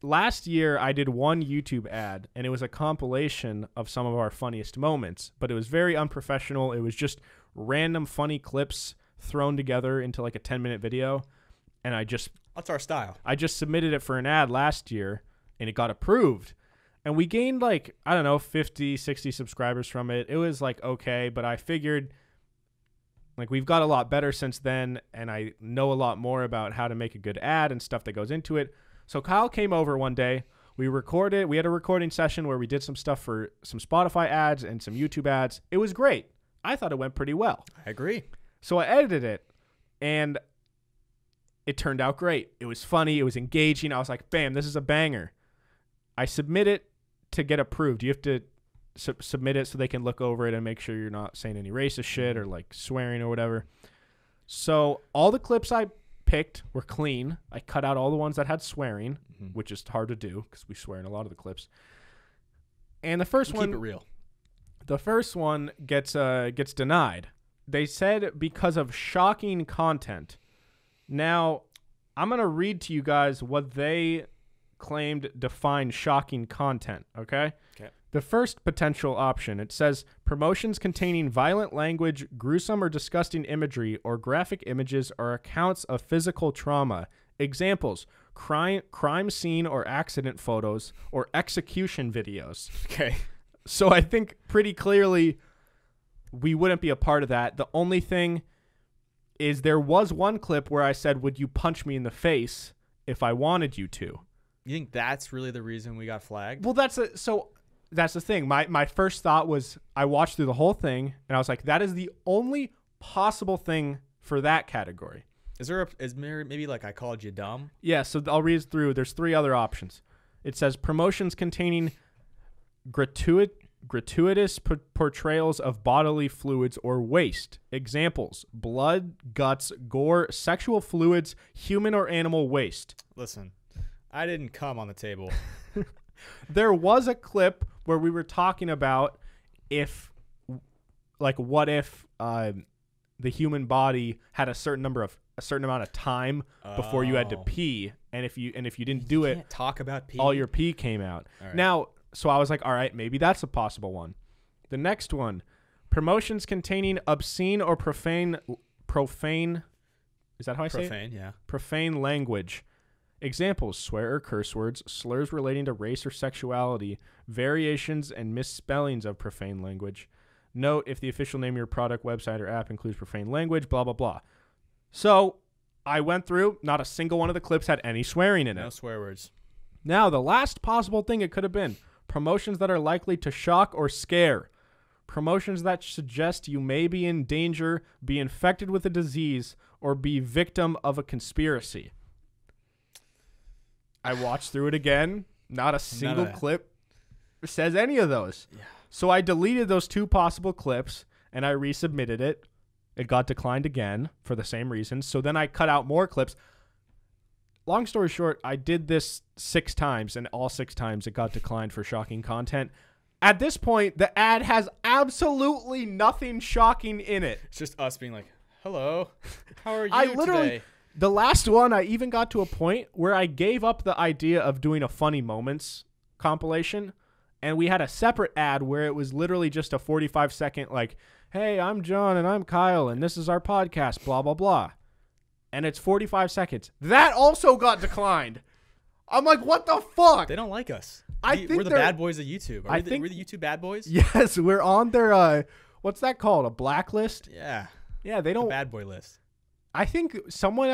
last year I did one YouTube ad, and it was a compilation of some of our funniest moments, but it was very unprofessional. It was just random funny clips thrown together into like a 10-minute video, and that's our style. I just submitted it for an ad last year, and it got approved. And we gained like, I don't know, 50, 60 subscribers from it. It was like okay, but I figured like we've got a lot better since then, and I know a lot more about how to make a good ad and stuff that goes into it. So Kyle came over one day. We recorded. We had a recording session where we did some stuff for some Spotify ads and some YouTube ads. It was great. I thought it went pretty well. I agree. So I edited it, and it turned out great. It was funny. It was engaging. I was like, bam, this is a banger. I submit it to get approved. You have to submit it so they can look over it and make sure you're not saying any racist shit or like swearing or whatever. So all the clips I picked were clean. I cut out all the ones that had swearing, which is hard to do because we swear in a lot of the clips. And the first one, keep it real. The first one gets denied. They said because of shocking content. Now, I'm going to read to you guys what they claimed defined shocking content, okay? Okay. The first potential option, it says promotions containing violent language, gruesome or disgusting imagery, or graphic images or accounts of physical trauma. Examples, crime scene or accident photos, or execution videos. Okay. So I think pretty clearly we wouldn't be a part of that. The only thing is there was one clip where I said, would you punch me in the face if I wanted you to? You think that's really the reason we got flagged? Well, that's the thing. My first thought was I watched through the whole thing, and I was like, that is the only possible thing for that category. Is maybe like I called you dumb? Yeah, so I'll read through. There's 3 other options. It says promotions containing gratuitous portrayals of bodily fluids or waste. Examples, blood, guts, gore, sexual fluids, human or animal waste. Listen, I didn't come on the table. There was a clip where we were talking about what if the human body had a certain amount of time before you had to pee, and if you didn't do it, talk about pee. All your pee came out. Right. Now, so I was like, all right, maybe that's a possible one. The next one, promotions containing obscene or profane. Is that how I say it? Profane, yeah. Profane language. Examples, swear or curse words, slurs relating to race or sexuality, variations and misspellings of profane language. Note if the official name of your product, website, or app includes profane language, blah, blah, blah. So I went through, not a single one of the clips had any swearing in it. No swear words. Now, the last possible thing it could have been, promotions that are likely to shock or scare. Promotions that suggest you may be in danger, be infected with a disease, or be victim of a conspiracy. I watched through it again. Not a single clip says any of those. Yeah. So I deleted those 2 possible clips, and I resubmitted it. It got declined again for the same reasons. So then I cut out more clips. Long story short, I did this 6 times, and all 6 times it got declined for shocking content. At this point, the ad has absolutely nothing shocking in it. It's just us being like, hello, how are you today? The last one, I even got to a point where I gave up the idea of doing a funny moments compilation, and we had a separate ad where it was literally just a 45-second, like, hey, I'm John, and I'm Kyle, and this is our podcast, blah, blah, blah. And it's 45 seconds. That also got declined. I'm like, what the fuck? They don't like us. We're the bad boys of YouTube. We're the YouTube bad boys? Yes, we're on their, what's that called, a blacklist? Yeah. Yeah, they don't. The bad boy list. I think someone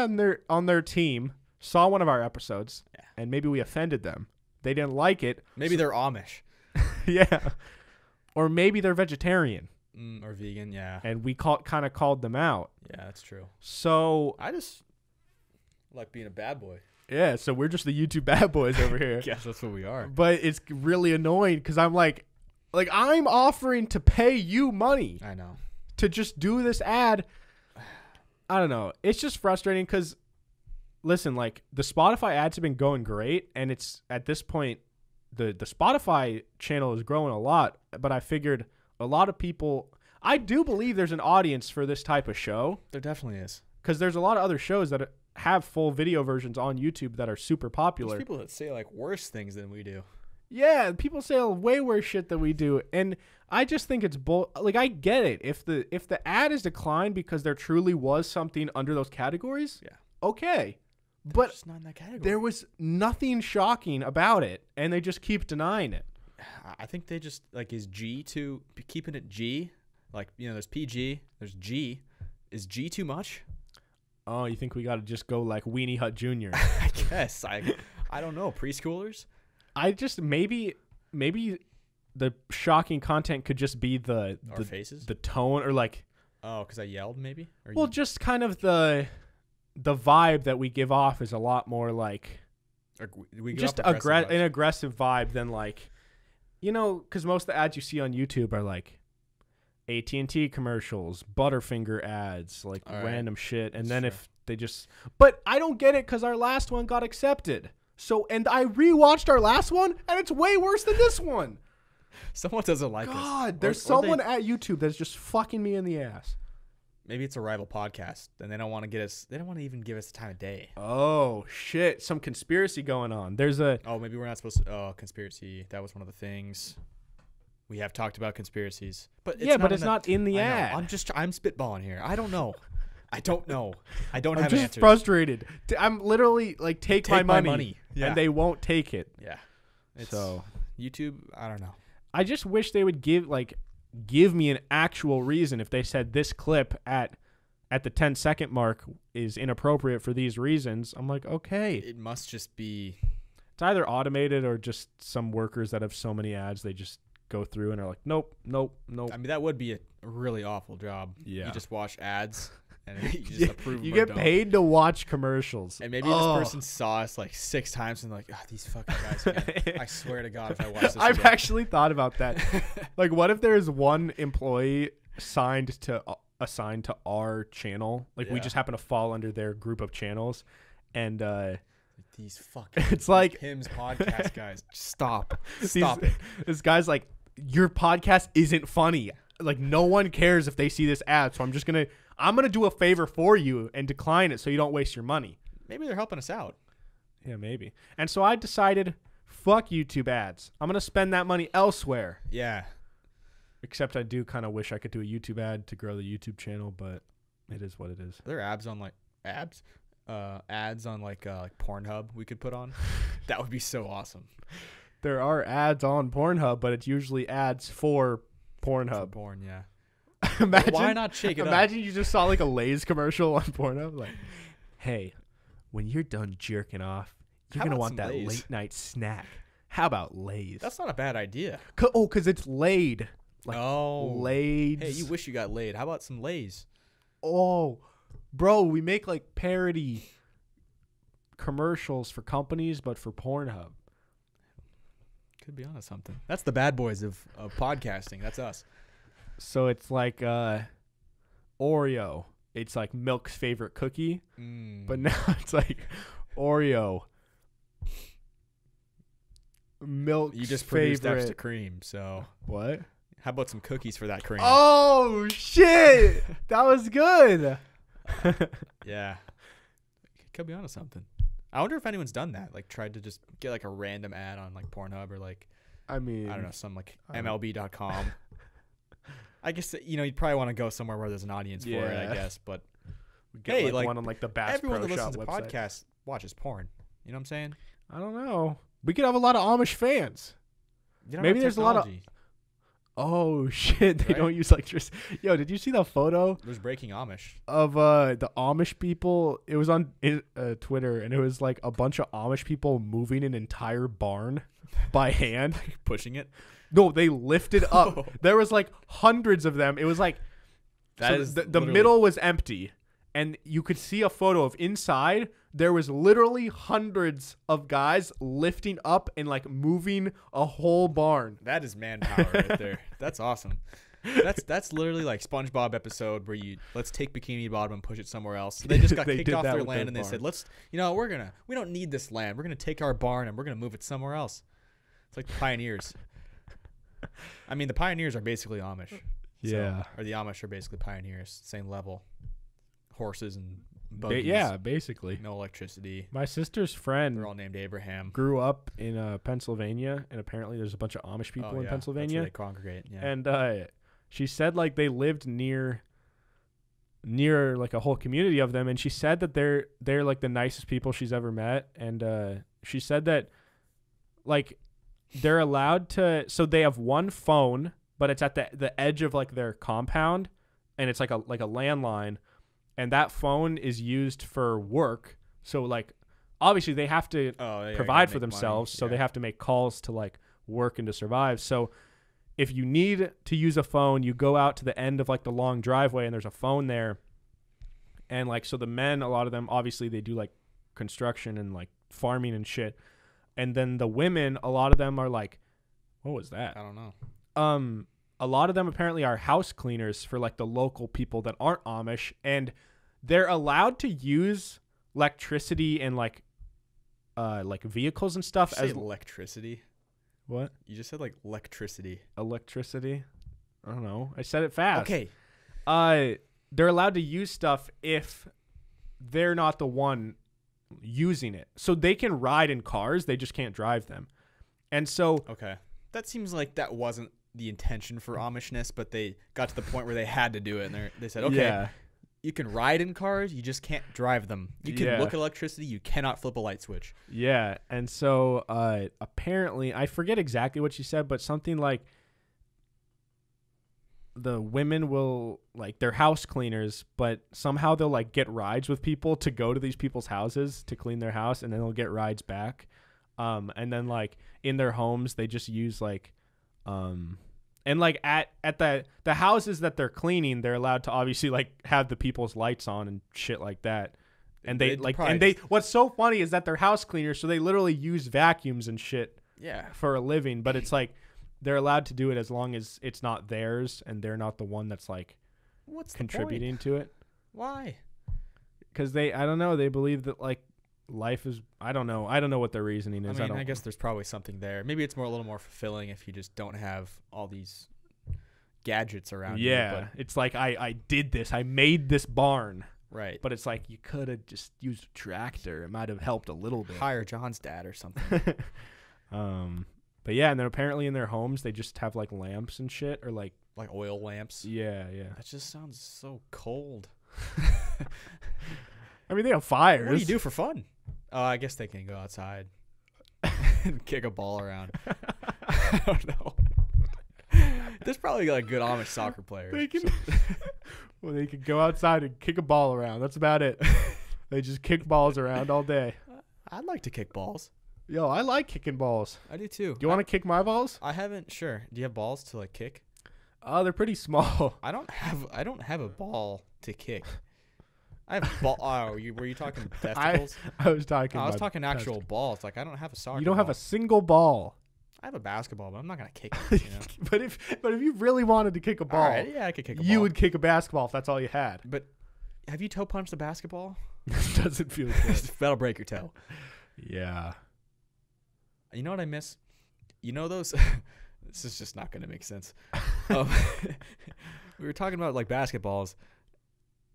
on their team saw one of our episodes, and maybe we offended them. They didn't like it. Maybe they're Amish. Yeah. Or maybe they're vegetarian. Or vegan, yeah. And we kind of called them out. Yeah, that's true. So I just like being a bad boy. Yeah, so we're just the YouTube bad boys over here. Guess that's what we are. But it's really annoying because I'm like I'm offering to pay you money. I know. To just do this ad. I don't know. It's just frustrating because, listen, like the Spotify ads have been going great, and it's at this point the Spotify channel is growing a lot. But I figured a lot of people. I do believe there's an audience for this type of show. There definitely is. Because there's a lot of other shows that have full video versions on YouTube that are super popular. There's people that say like worse things than we do. Yeah, people say way worse shit than we do, and I just think it's like, I get it. If the ad is declined because there truly was something under those categories, yeah, okay. But just not in that category. There was nothing shocking about it, and they just keep denying it. I think they just like, is keeping it G? Like, there's PG, there's G. Is G too much? Oh, you think we got to just go like Weenie Hut Jr.? I guess. I don't know. Preschoolers? I just maybe the shocking content could just be the faces, the tone, or like, oh, because I yelled maybe. Or just kind of the vibe that we give off is a lot more like we just an aggressive vibe than like, because most of the ads you see on YouTube are like AT&T commercials, Butterfinger ads, like random shit, and then if they just, but I don't get it because our last one got accepted. So, and I rewatched our last one, and it's way worse than this one. Someone doesn't like us. God, there's someone at YouTube that's just fucking me in the ass. Maybe it's a rival podcast, and they don't want to get us. They don't want to even give us the time of day. Oh shit! Some conspiracy going on. There's a. Oh, maybe we're not supposed to. Oh, conspiracy. That was one of the things. We have talked about conspiracies, but it's not in the ad. I'm spitballing here. I don't know. I don't have I'm answers. just frustrated. I'm literally like, take my money. Yeah. And they won't take it. Yeah. So YouTube, I don't know. I just wish they would give me an actual reason. If they said this clip at the 10-second mark is inappropriate for these reasons, I'm like, okay. It must just be. It's either automated or just some workers that have so many ads, they just go through and are like, nope. I mean, that would be a really awful job. Yeah. You just watch ads. And you just approve. You get paid to watch commercials. And maybe this person saw us like 6 times and like, these fucking guys again. I swear to God, if I watch this I've actually thought about that. Like, what if there's one employee assigned to our channel? Like, we just happen to fall under their group of channels. And these fucking it's like PIMS podcast guys. Stop it. This guy's like, your podcast isn't funny. Like, no one cares if they see this ad, so I'm gonna do a favor for you and decline it so you don't waste your money. Maybe they're helping us out. Yeah, maybe. And so I decided, fuck YouTube ads. I'm gonna spend that money elsewhere. Yeah. Except I do kind of wish I could do a YouTube ad to grow the YouTube channel, but it is what it is. Are there ads on ads on like Pornhub we could put on? That would be so awesome. There are ads on Pornhub, but it's usually ads for Pornhub. For porn, yeah. Imagine, why not shake it up? Imagine you just saw like a Lay's commercial on Pornhub. Like, hey, when you're done jerking off, you're going to want that Lay's late night snack. How about Lay's? That's not a bad idea. Because it's laid. Like, laid. Hey, you wish you got laid. How about some Lay's? Oh, bro, we make like parody commercials for companies, but for Pornhub. Could be onto something. That's the bad boys of podcasting. That's us. So it's like Oreo. It's like Milk's favorite cookie. But now it's like Oreo. Milk's You just favorite. produced extra cream, so. What? How about some cookies for that cream? Oh, shit. That was good. Yeah. Could be onto something. I wonder if anyone's done that. Like, tried to just get like a random ad on like Pornhub or like, I mean, I don't know, some like MLB.com. I guess you'd probably want to go somewhere where there's an audience for it, I guess. But hey, like one on like the Bass everyone Pro that listens Shop to website. podcasts watches porn. You know what I'm saying? I don't know. We could have a lot of Amish fans. Maybe there's a lot of. Oh shit! They don't use electricity. Yo, did you see the photo? There's Breaking Amish of the Amish people. It was on Twitter, and it was like a bunch of Amish people moving an entire barn by hand, pushing it. No, they lifted up. There was like hundreds of them. It was like the middle was empty, and you could see a photo of inside. There was literally hundreds of guys lifting up and like moving a whole barn. That is manpower right there. That's awesome. That's literally like SpongeBob episode where let's take Bikini Bottom and push it somewhere else. So they just got kicked off their land and they said, we don't need this land. We're gonna take our barn and we're gonna move it somewhere else. It's like the pioneers. I mean, the pioneers are basically Amish. Yeah. Or the Amish are basically pioneers, same level. Horses and buggies. Yeah, basically. No electricity. My sister's friend. They're all named Abraham. Grew up in Pennsylvania, and apparently there's a bunch of Amish people in Pennsylvania. That's where they congregate. Yeah. And she said like they lived near like a whole community of them, and she said that they're like the nicest people she's ever met. And she said that like they're allowed to, so they have one phone, but it's at the edge of like their compound, and it's like a landline, and that phone is used for work. So like obviously they have to provide for themselves, so they have to make calls to like work and to survive. So if you need to use a phone, you go out to the end of like the long driveway, and there's a phone there. And like, so the men, a lot of them, obviously they do like construction and like farming and shit. And then the women, a lot of them are like, what was that? I don't know. A lot of them apparently are house cleaners for like the local people that aren't Amish, and they're allowed to use electricity and like vehicles and stuff as electricity. What? You just said like electricity. Electricity? I don't know. I said it fast. Okay. They're allowed to use stuff if they're not the one using it. So they can ride in cars, they just can't drive them. And so okay. That seems like that wasn't the intention for Amishness, but they got to the point where they had to do it, and they said, okay, you can ride in cars, you just can't drive them. You can look at electricity, you cannot flip a light switch. Yeah, and so apparently, I forget exactly what she said, but something like the women will, like, they're house cleaners, but somehow they'll, like, get rides with people to go to these people's houses to clean their house, and then they'll get rides back. And then, like, in their homes, they just use, like, and like at the houses that they're cleaning, they're allowed to obviously like have the people's lights on and shit like that. And they like, and they, what's so funny is that they're house cleaners, so they literally use vacuums and shit for a living. But it's like they're allowed to do it as long as it's not theirs and they're not the one that's like contributing to it. Why? Because I don't know, they believe that like life is, I don't know what their reasoning is. I guess there's probably something there. Maybe it's a little more fulfilling if you just don't have all these gadgets around you. Yeah, it's like I did this, I made this barn, right? But it's like you could have just used a tractor. It might have helped a little bit. Hire John's dad or something. But yeah, and then apparently in their homes they just have like lamps and shit, or like oil lamps. Yeah. That just sounds so cold. I mean, they have fires. What do you do for fun? I guess they can go outside and kick a ball around. I don't know. There's probably like good Amish soccer players. They can go outside and kick a ball around. That's about it. They just kick balls around all day. I'd like to kick balls. Yo, I like kicking balls. I do too. Do you want to kick my balls? I haven't. Sure. Do you have balls to like kick? Oh, they're pretty small. I don't have a ball to kick. I have ball. Oh, were you talking testicles? I was talking. I was talking actual balls. Like I don't have a soccer. You don't ball. have a single ball. I have a basketball, but I'm not gonna kick it. You know? but if you really wanted to kick a ball, right, yeah, I could kick a ball. You would kick a basketball if that's all you had. But have you toe punched a basketball? Doesn't feel good. That'll break your toe. Yeah. You know what I miss? You know those. This is just not gonna make sense. We were talking about like basketballs.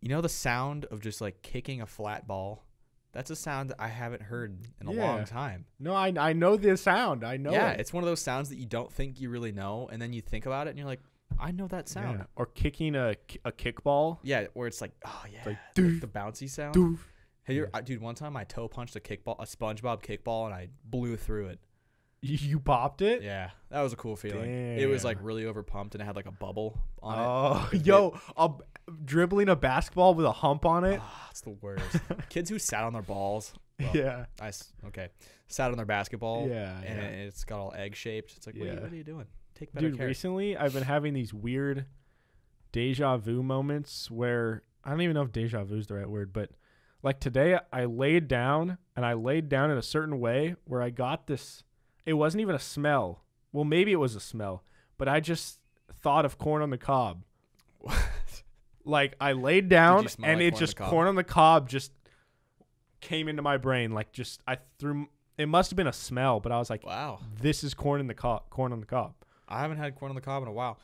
You know the sound of just like kicking a flat ball? That's a sound that I haven't heard in a long time. No, I know the sound. I know it. It's one of those sounds that you don't think you really know, and then you think about it, and you're like, I know that sound. Yeah. Or kicking a kickball. Yeah, where it's like, oh yeah, like, the bouncy sound. Doof. Hey, dude, one time I toe punched a SpongeBob kickball, and I blew through it. You popped it? Yeah, that was a cool feeling. Damn. It was like really overpumped, and it had like a bubble on it. Oh, yo, dribbling a basketball with a hump on it. Oh, it's the worst. Kids who sat on their balls. Well, yeah. Sat on their basketball. Yeah. And it's got all egg shaped. It's like, what are you doing? Take better Dude, care. recently I've been having these weird deja vu moments where I don't even know if deja vu is the right word, but like today I laid down in a certain way where I got this. It wasn't even a smell. Well, maybe it was a smell, but I just thought of corn on the cob. What? Like I laid down and like corn on the cob just came into my brain. Like it must have been a smell, but I was like, wow, this is corn on the cob. I haven't had corn on the cob in a while.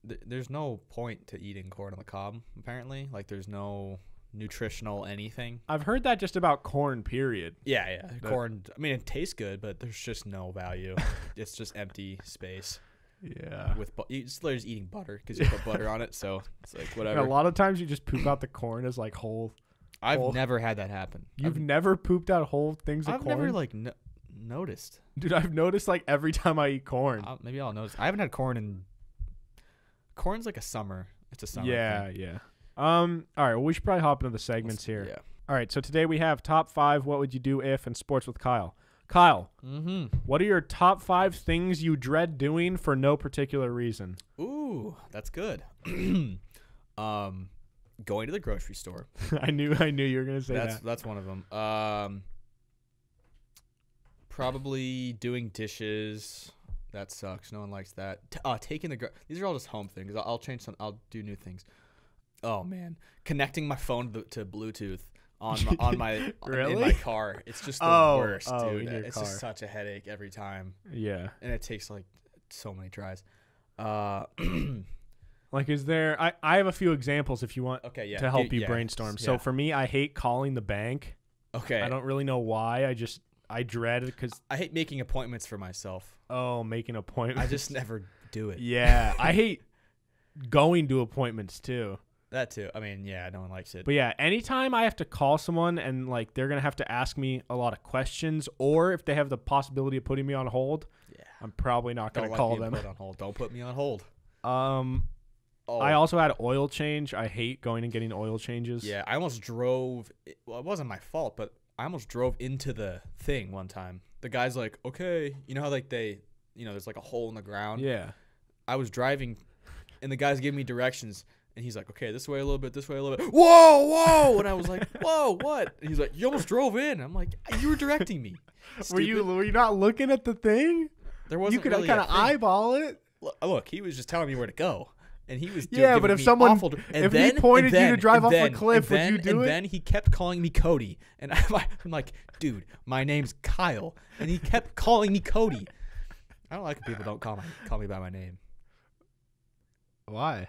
There's no point to eating corn on the cob, apparently. Like there's no nutritional anything. I've heard that just about corn, period. Yeah. Corn, I mean, it tastes good, but there's just no value. It's just empty space. Yeah. It's just eating butter because you put butter on it, so it's like whatever. And a lot of times you just poop out the corn as like whole. I've never had that happen. You've never pooped out whole things of corn? I've never like noticed. Dude, I've noticed like every time I eat corn. Maybe I'll notice. I haven't had corn in. Corn's like a summer. It's a summer thing. Yeah. All right. Well, we should probably hop into the segments here. Yeah. All right. So today we have top 5 what would you do if and sports with Kyle. Kyle, what are your top 5 things you dread doing for no particular reason? Ooh, that's good. Going to the grocery store. I knew you were gonna say that. That's one of them. Probably doing dishes. That sucks. No one likes that. Taking these are all just home things. I'll change some. I'll do new things. Oh man, connecting my phone to Bluetooth on my really? In my car. It's just the worst, dude. It's just such a headache every time. Yeah, and it takes like so many tries. Like, is there? I have a few examples if you want. Okay, yeah. To help you brainstorm. So for me, I hate calling the bank. Okay. I don't really know why. I dread it because I hate making appointments for myself. Oh, making appointments. I just never do it. Yeah, I hate going to appointments too. That too. I mean, yeah, no one likes it. But yeah, anytime I have to call someone and like they're gonna have to ask me a lot of questions, or if they have the possibility of putting me on hold, I'm probably not gonna call them. Put on hold. Don't put me on hold. I also had oil change. I hate going and getting oil changes. Yeah, I almost drove. Well, it wasn't my fault, but I almost drove into the thing one time. The guy's like, okay, you know how like there's like a hole in the ground. Yeah. I was driving, and the guy's giving me directions. And he's like, okay, this way a little bit, this way a little bit. Whoa! And I was like, whoa, what? And he's like, you almost drove in. I'm like, you were directing me. Were you not looking at the thing? There wasn't. You could really kind of eyeball it. Look, he was just telling me where to go, and he was. But if someone, if he pointed you to drive off a cliff, would you do it? And then he kept calling me Cody, and I'm like, dude, my name's Kyle, and he kept calling me Cody. I don't like when people don't call me by my name. Why?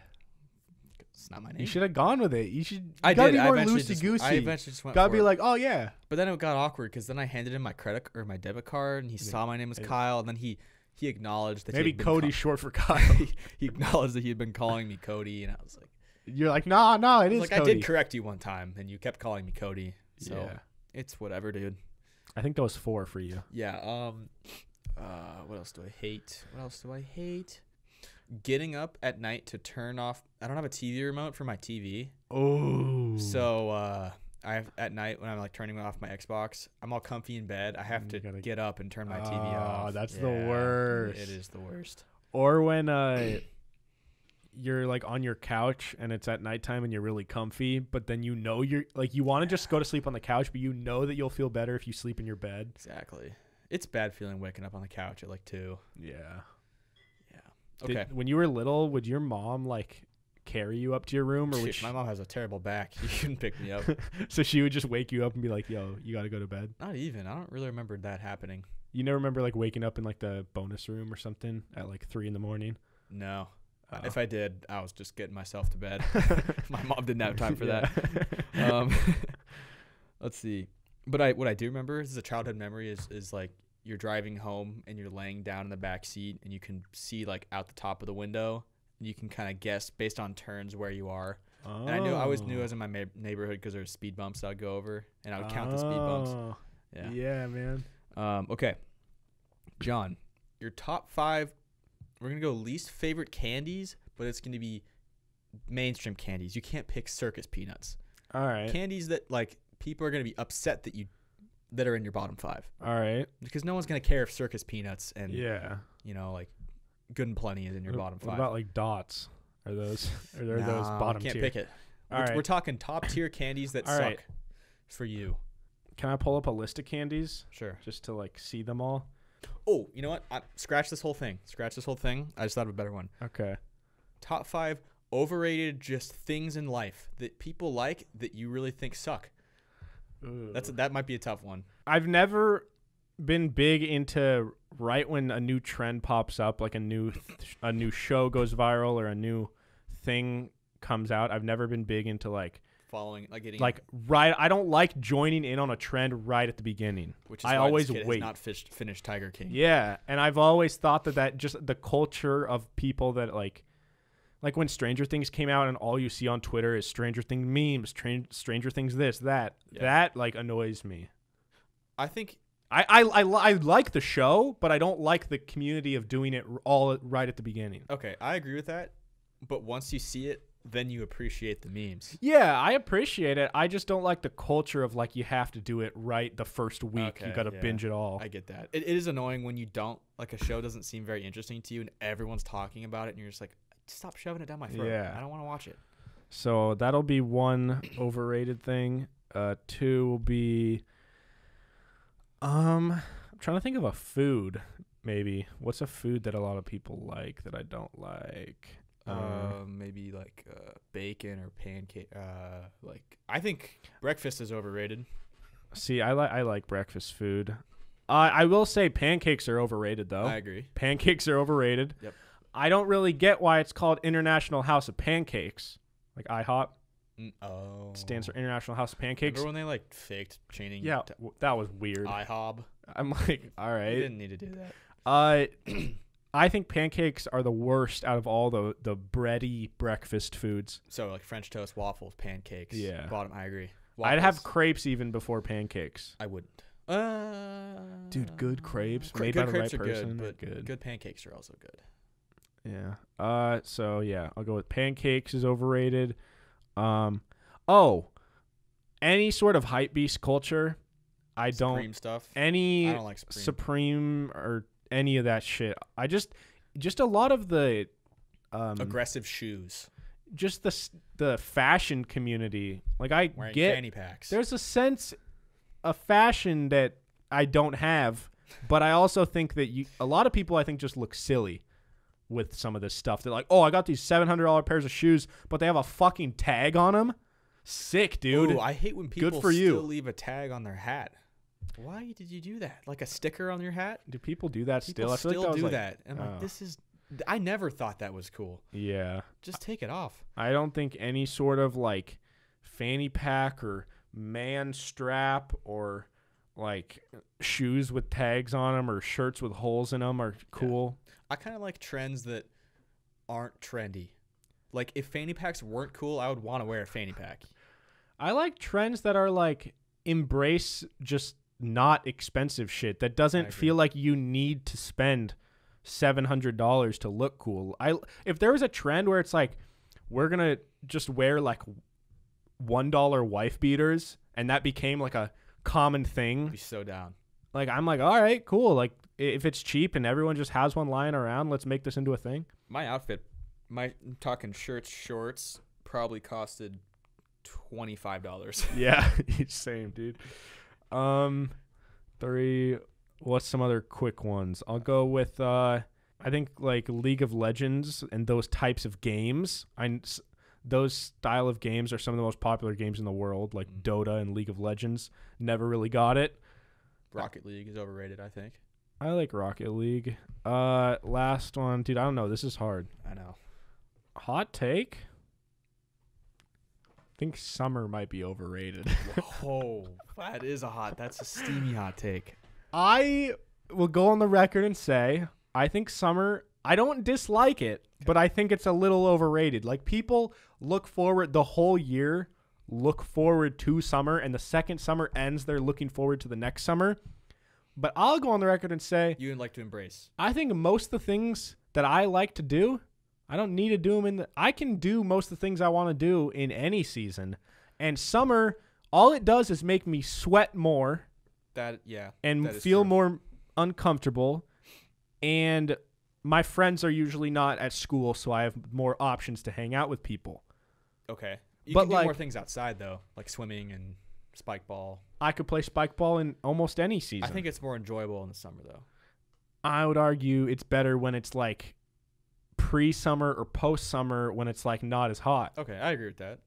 It's not my name. You should have gone with it. You should. I gotta did. be more loosey-goosey. I eventually just went. Gotta be it. like, oh yeah. But then it got awkward because then I handed him my credit or my debit card, and he saw my name was Kyle, and then he acknowledged that maybe Cody's short for Kyle. He acknowledged that he had been calling me Cody, and I was like, you're like, no, it is like Cody. I did correct you one time, and you kept calling me Cody. So it's whatever, dude. I think that was 4 for you. Yeah. What else do I hate? Getting up at night to turn off. I don't have a TV remote for my TV. Oh. So at night when I'm like turning off my Xbox, I'm all comfy in bed. I have to get up and turn my TV off. Oh, that's the worst. It is the worst. Or when you're like on your couch and it's at nighttime and you're really comfy, but then you're like you want to just go to sleep on the couch, but you know that you'll feel better if you sleep in your bed. Exactly. It's bad feeling waking up on the couch at like 2. Yeah. Okay. When you were little, would your mom like carry you up to your room, or would my mom has a terrible back. She couldn't pick me up. So she would just wake you up and be like, "Yo, you got to go to bed." Not even. I don't really remember that happening. You never remember like waking up in like the bonus room or something at like 3 a.m? No. If I did, I was just getting myself to bed. My mom didn't have time for that. Let's see. But what I do remember, this is a childhood memory, is like you're driving home and you're laying down in the back seat and you can see like out the top of the window and you can kind of guess based on turns where you are. Oh. And I always knew I was in my neighborhood because there's speed bumps I'd go over, and I would count the speed bumps. Yeah, man. Okay, John, your top 5. We're gonna go least favorite candies, but it's gonna be mainstream candies. You can't pick circus peanuts. All right. Candies that like people are gonna be upset that are in your bottom 5. All right. Because no one's going to care if circus peanuts and, like Good and Plenty is in your bottom 5. What about like Dots? Are those bottom tier? Can't pick it. We're talking top tier candies that suck for you. Can I pull up a list of candies? Sure. Just to like see them all. Oh, you know what? Scratch this whole thing. I just thought of a better one. Okay. Top 5 overrated just things in life that people like that you really think suck. That might be a tough one. I've never been big into right when a new trend pops up, like a new show goes viral or a new thing comes out. I've never been big into like following, like getting like right. I don't like joining in on a trend right at the beginning. Which is I why always this kid wait. has not finished Tiger King. Yeah, and I've always thought that just the culture of people that like when Stranger Things came out and all you see on Twitter is Stranger Things memes, Stranger Things this, that. Yeah. That like annoys me. I think I like the show, but I don't like the community of doing it all right at the beginning. Okay, I agree with that. But once you see it, then you appreciate the memes. Yeah, I appreciate it. I just don't like the culture of like you have to do it right the first week. Okay, you got to binge it all. I get that. It is annoying when you don't, like a show doesn't seem very interesting to you and everyone's talking about it and you're just like, stop shoving it down my throat. Yeah. I don't want to watch it. So that'll be one overrated thing. Two will be I'm trying to think of a food maybe. What's a food that a lot of people like that I don't like? Maybe like bacon or pancake. Like I think breakfast is overrated. See, I like breakfast food. I will say pancakes are overrated though. I agree. Pancakes are overrated. Yep. I don't really get why it's called International House of Pancakes, like IHOP. Oh. It stands for International House of Pancakes. Remember when they like faked chaining? Yeah, that was weird. IHOB. I'm like, all right. You didn't need to do that. I think pancakes are the worst out of all the bready breakfast foods. So like French toast, waffles, pancakes. Yeah. Bottom, I agree. Waffles. I'd have crepes even before pancakes. I wouldn't. Dude, good crepes made by the right person. Good, but good pancakes are also good. Yeah. So yeah, I'll go with pancakes is overrated. Any sort of hypebeast culture, Supreme stuff. I don't like Supreme or any of that shit. I just a lot of the aggressive shoes. Just the fashion community. Like wearing fanny packs. There's a sense of fashion that I don't have, but I also think that a lot of people I think just look silly with some of this stuff. They're like, "Oh, I got these $700 pairs of shoes, but they have a fucking tag on them." Sick, dude. Ooh, I hate when people still leave a tag on their hat. Why did you do that? Like a sticker on your hat? Do people do that still? I feel like do that. I'm like, this is. I never thought that was cool. Yeah. Just take it off. I don't think any sort of like fanny pack or man strap or like shoes with tags on them or shirts with holes in them are cool. Yeah. I kind of like trends that aren't trendy. Like if fanny packs weren't cool, I would want to wear a fanny pack. I like trends that are like embrace just not expensive shit that doesn't feel like you need to spend $700 to look cool. If there was a trend where it's like we're gonna just wear like $1 wife beaters and that became like a common thing, I'd be so down. Like I'm like, all right, cool. Like if it's cheap and everyone just has one lying around, let's make this into a thing. My outfit, I'm talking shirts, shorts, probably costed $25. Yeah, same, dude. 3. What's some other quick ones? I'll go with I think like League of Legends and those types of games. Those style of games are some of the most popular games in the world, like Dota and League of Legends. Never really got it. Rocket League is overrated, I think. I like Rocket League. Last one, dude. I don't know. This is hard. I know. Hot take. I think summer might be overrated. Whoa, that's a steamy hot take. I will go on the record and say I think summer, I don't dislike it, but I think it's a little overrated. Like people look forward the whole year, look forward to summer, and the second summer ends, they're looking forward to the next summer. But I'll go on the record and say you would like to embrace. I think most of the things that I like to do, I don't need to do them I can do most of the things I want to do in any season. And summer, all it does is make me sweat more. And feel more uncomfortable. And my friends are usually not at school, so I have more options to hang out with people. Okay. You can do more things outside, though, like swimming and spike ball. I could play spike ball in almost any season. I think it's more enjoyable in the summer, though. I would argue it's better when it's like pre-summer or post-summer when it's like not as hot. Okay, I agree with that.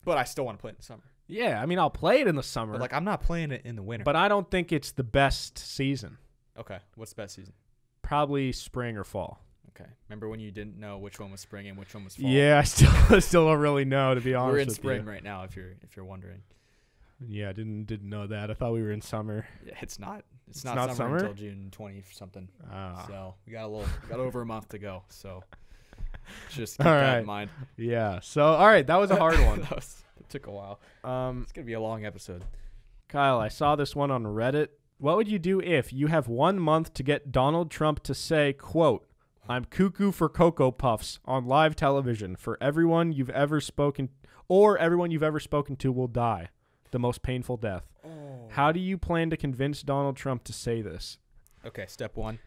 But I still want to play it in the summer. Yeah, I mean, I'll play it in the summer. But like, I'm not playing it in the winter. But I don't think it's the best season. Okay, what's the best season? Probably spring or fall. Okay. Remember when you didn't know which one was spring and which one was fall? Yeah, I still don't really know, to be honest. We're in with spring you. right now, if you're wondering. Yeah, I didn't know that. I thought we were in summer. Yeah, it's not. It's not summer until June 20 something. So we got over a month to go. So just keep that in mind. Yeah. So all right, that was a hard one. It took a while. It's gonna be a long episode. Kyle, I saw this one on Reddit. What would you do if you have 1 month to get Donald Trump to say, quote, "I'm cuckoo for Cocoa Puffs" on live television for everyone you've ever spoken to will die the most painful death? Oh. How do you plan to convince Donald Trump to say this? Okay, step one.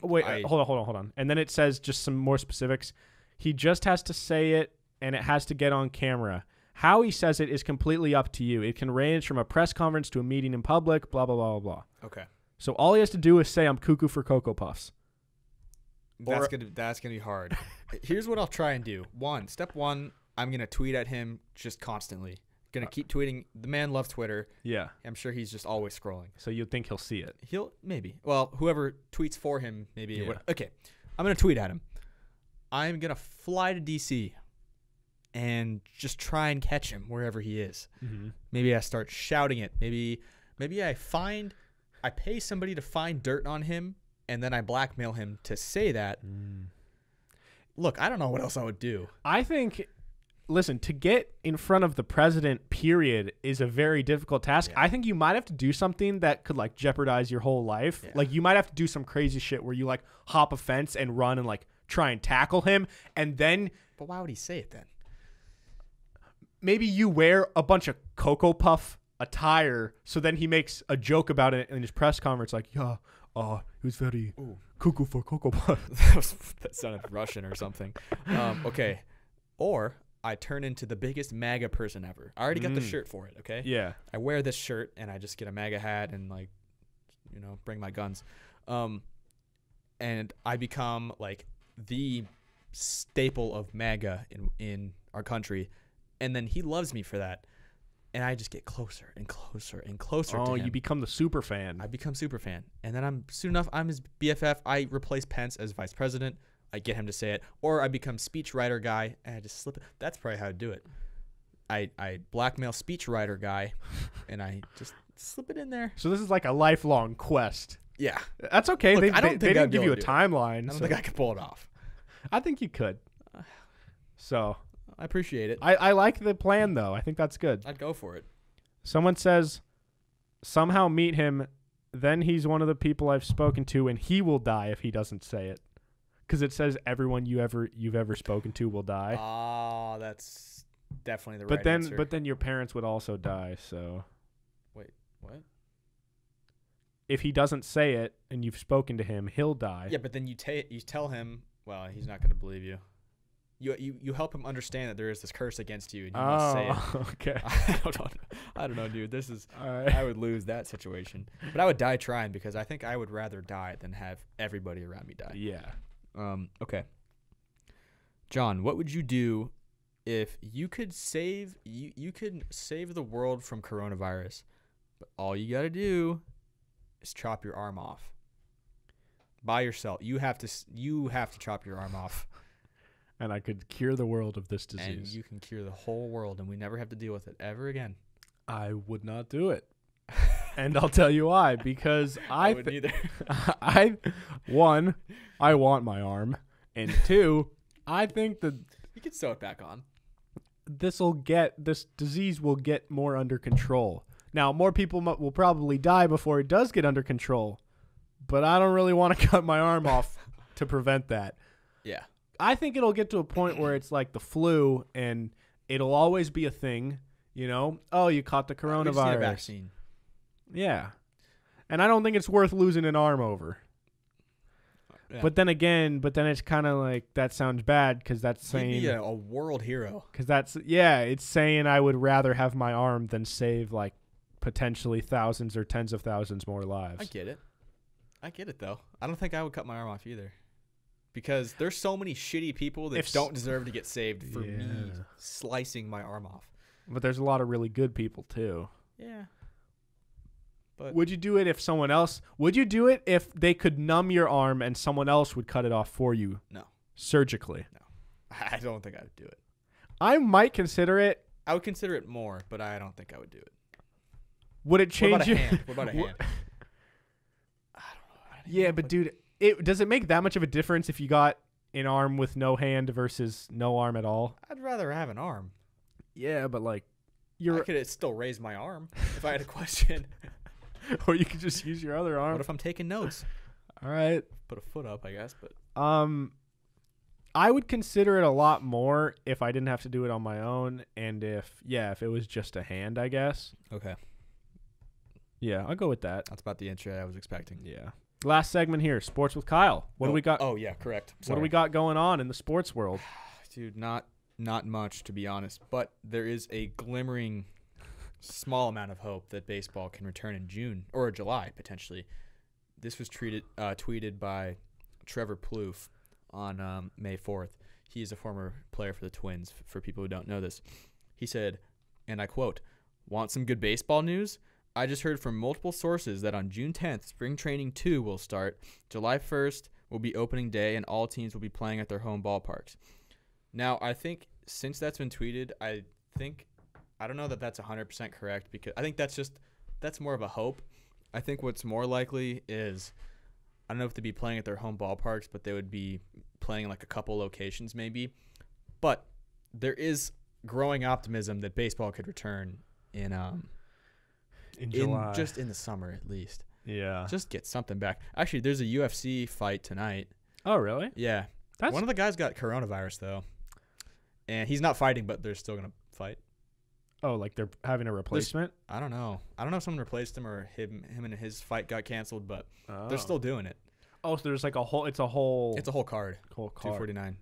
Wait, hold on. And then it says just some more specifics. He just has to say it, and it has to get on camera. How he says it is completely up to you. It can range from a press conference to a meeting in public, blah, blah, blah, blah, blah. Okay. So all he has to do is say, "I'm cuckoo for Cocoa Puffs." That's gonna be hard. Here's what I'll try and do. Step one, I'm gonna tweet at him just constantly. Gonna keep tweeting. The man loves Twitter. Yeah. I'm sure he's just always scrolling. So you think he'll see it? He'll maybe. Well, whoever tweets for him, maybe. Yeah. Okay. I'm gonna tweet at him. I'm gonna fly to DC and just try and catch him wherever he is. Mm-hmm. Maybe I start shouting it. Maybe I pay somebody to find dirt on him, and then I blackmail him to say that. Look, I don't know what else I would do. I think, listen, to get in front of the president, period, is a very difficult task. Yeah. I think you might have to do something that could, like, jeopardize your whole life. Yeah. Like, you might have to do some crazy shit where you, like, hop a fence and run and, like, try and tackle him, and then... But why would he say it then? Maybe you wear a bunch of Cocoa Puff attire, so then he makes a joke about it in his press conference, like, "Yeah, he was very cuckoo for Cocoa Puff." That sounded Russian or something. Okay. Or I turn into the biggest MAGA person ever. I already got the shirt for it, okay? Yeah. I wear this shirt, and I just get a MAGA hat and, like, bring my guns. And I become, like, the staple of MAGA in our country. And then he loves me for that. And I just get closer and closer and closer to him. Oh, you become the super fan. I become super fan. And then I'm his BFF. I replace Pence as vice president. I get him to say it. Or I become speechwriter guy, and I just slip it. That's probably how I do it. I blackmail speechwriter guy, and I just slip it in there. So this is like a lifelong quest. Yeah. That's okay. Look, I don't think they didn't give you a timeline. I don't think I could pull it off. I think you could. So... I appreciate it. I like the plan, though. I think that's good. I'd go for it. Someone says, somehow meet him, then he's one of the people I've spoken to, and he will die if he doesn't say it. Because it says everyone you've ever spoken to will die. Oh, that's definitely the right answer. But then your parents would also die, so... Wait, what? If he doesn't say it, and you've spoken to him, he'll die. Yeah, but then you tell him, well, he's not going to believe you. You help him understand that there is this curse against you, and you must say it. Okay. I don't know, dude. This is right. I would lose that situation, but I would die trying because I think I would rather die than have everybody around me die. Yeah. Okay. John, what would you do if you could save the world from coronavirus, but all you got to do is chop your arm off by yourself? You have to chop your arm off. And I could cure the world of this disease. And you can cure the whole world, and we never have to deal with it ever again. I would not do it. And I'll tell you why. Because I wouldn't either. One, I want my arm. And two, I think that... You can sew it back on. This disease will get more under control. Now, more people will probably die before it does get under control. But I don't really want to cut my arm off to prevent that. Yeah. I think it'll get to a point where it's like the flu, and it'll always be a thing, Oh, you caught the coronavirus. We've seen a vaccine. Yeah. And I don't think it's worth losing an arm over. Yeah. But then it's kind of like, that sounds bad because that's saying... You'd be a world hero. Because it's saying I would rather have my arm than save, like, potentially thousands or tens of thousands more lives. I get it, though. I don't think I would cut my arm off either. Because there's so many shitty people that don't deserve to get saved for me slicing my arm off. But there's a lot of really good people, too. Yeah. But would you do it if someone else? Would you do it if they could numb your arm and someone else would cut it off for you? No. Surgically? No. I don't think I would do it. I might consider it. I would consider it more, but I don't think I would do it. Would it change your hand? What about a hand? I don't know. Yeah, but dude, does it make that much of a difference if you got an arm with no hand versus no arm at all? I'd rather have an arm. Yeah, but like I could still raise my arm if I had a question. Or you could just use your other arm. What if I'm taking notes? All right. Put a foot up, I guess, but I would consider it a lot more if I didn't have to do it on my own and if it was just a hand, I guess. Okay. Yeah, I'll go with that. That's about the answer I was expecting. Yeah. Last segment here, Sports with Kyle. What do we got? Oh, yeah, correct. Sorry. What do we got going on in the sports world? Dude, not much, to be honest, but there is a glimmering small amount of hope that baseball can return in June or July, potentially. This was tweeted by Trevor Plouffe on May 4th. He is a former player for the Twins, for people who don't know this. He said, and I quote, "Want some good baseball news? I just heard from multiple sources that on June 10th, Spring Training 2 will start. July 1st will be opening day, and all teams will be playing at their home ballparks." Now, I think since that's been tweeted, I don't know that that's 100% correct, because I think that's more of a hope. I think what's more likely is, I don't know if they'd be playing at their home ballparks, but they would be playing in like a couple locations maybe. But there is growing optimism that baseball could return in July. Just in the summer at least. Yeah. Just get something back. Actually, there's a UFC fight tonight. Oh, really? Yeah. One of the guys got coronavirus though. And he's not fighting, but they're still going to fight. Oh, like they're having a replacement? I don't know. I don't know if someone replaced him or him and his fight got canceled, but they're still doing it. Oh, so there's like a whole card. Whole card. 249.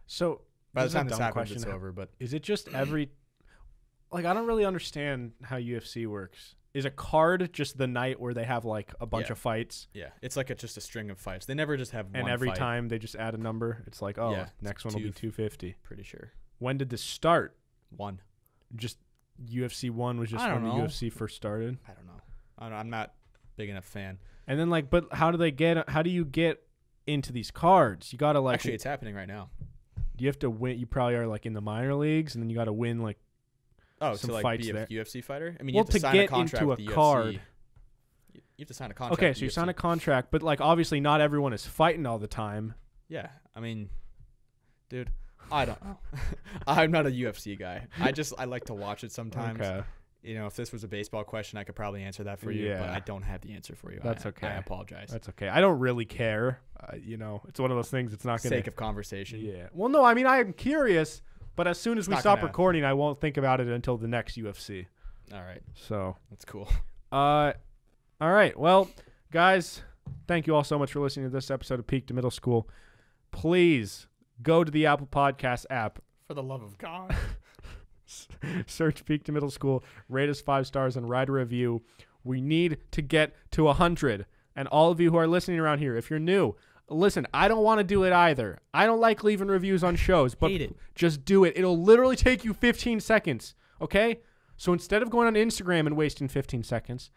So by the time this happens, it's over. But is it just every? Like, I don't really understand how UFC works. Is a card just the night where they have like a bunch of fights? Yeah, it's like just a string of fights. They never just have one. And every fight. time they just add a number. It's like, next one will be 250. Pretty sure. When did this start? 1. Just UFC 1 was just when the UFC first started. I don't know. I'm not big enough fan. And then but how do you get into these cards? You gotta actually, it's happening right now. You have to win. You probably are like in the minor leagues, and then you gotta win like some fights be a there. UFC fighter. I mean, you have to sign a contract with the card. UFC. You have to sign a contract. Okay, so you sign a contract, but like obviously not everyone is fighting all the time. Yeah, I mean, dude, I don't know. I'm not a UFC guy. I like to watch it sometimes. Okay. You know, if this was a baseball question, I could probably answer that for you, but I don't have the answer for you. That's okay. I apologize. That's okay. I don't really care. It's one of those things. It's not going to sake of conversation. Yeah. Well, no, I mean, I'm curious, but as soon as we stop recording, I won't think about it until the next UFC. All right. So that's cool. All right. Well, guys, thank you all so much for listening to this episode of Peak to Middle School. Please go to the Apple Podcast app. For the love of God. Search Peak to Middle School, rate us 5 stars, and write a review. We need to get to 100. And all of you who are listening around here, if you're new, listen, I don't want to do it either. I don't like leaving reviews on shows, but just do it. It'll literally take you 15 seconds, okay? So instead of going on Instagram and wasting 15 seconds,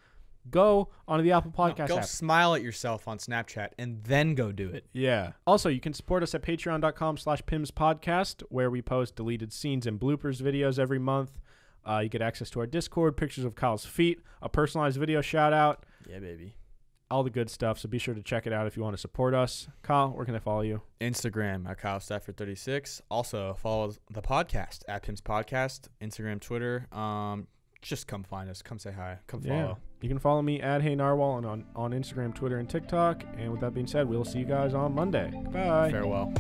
go onto the Apple Podcast app. Go smile at yourself on Snapchat and then go do it. Yeah. Also, you can support us at patreon.com/PIMS podcast, where we post deleted scenes and bloopers videos every month. You get access to our Discord, pictures of Kyle's feet, a personalized video shout out. Yeah, baby. All the good stuff. So be sure to check it out if you want to support us. Kyle, where can I follow you? Instagram at Kyle Stafford36. Also follow the podcast at PIMS Podcast. Instagram, Twitter. Just come find us. Come say hi. Come follow. Yeah. You can follow me at Hey Narwhal on Instagram, Twitter, and TikTok. And with that being said, we'll see you guys on Monday. Goodbye. Farewell.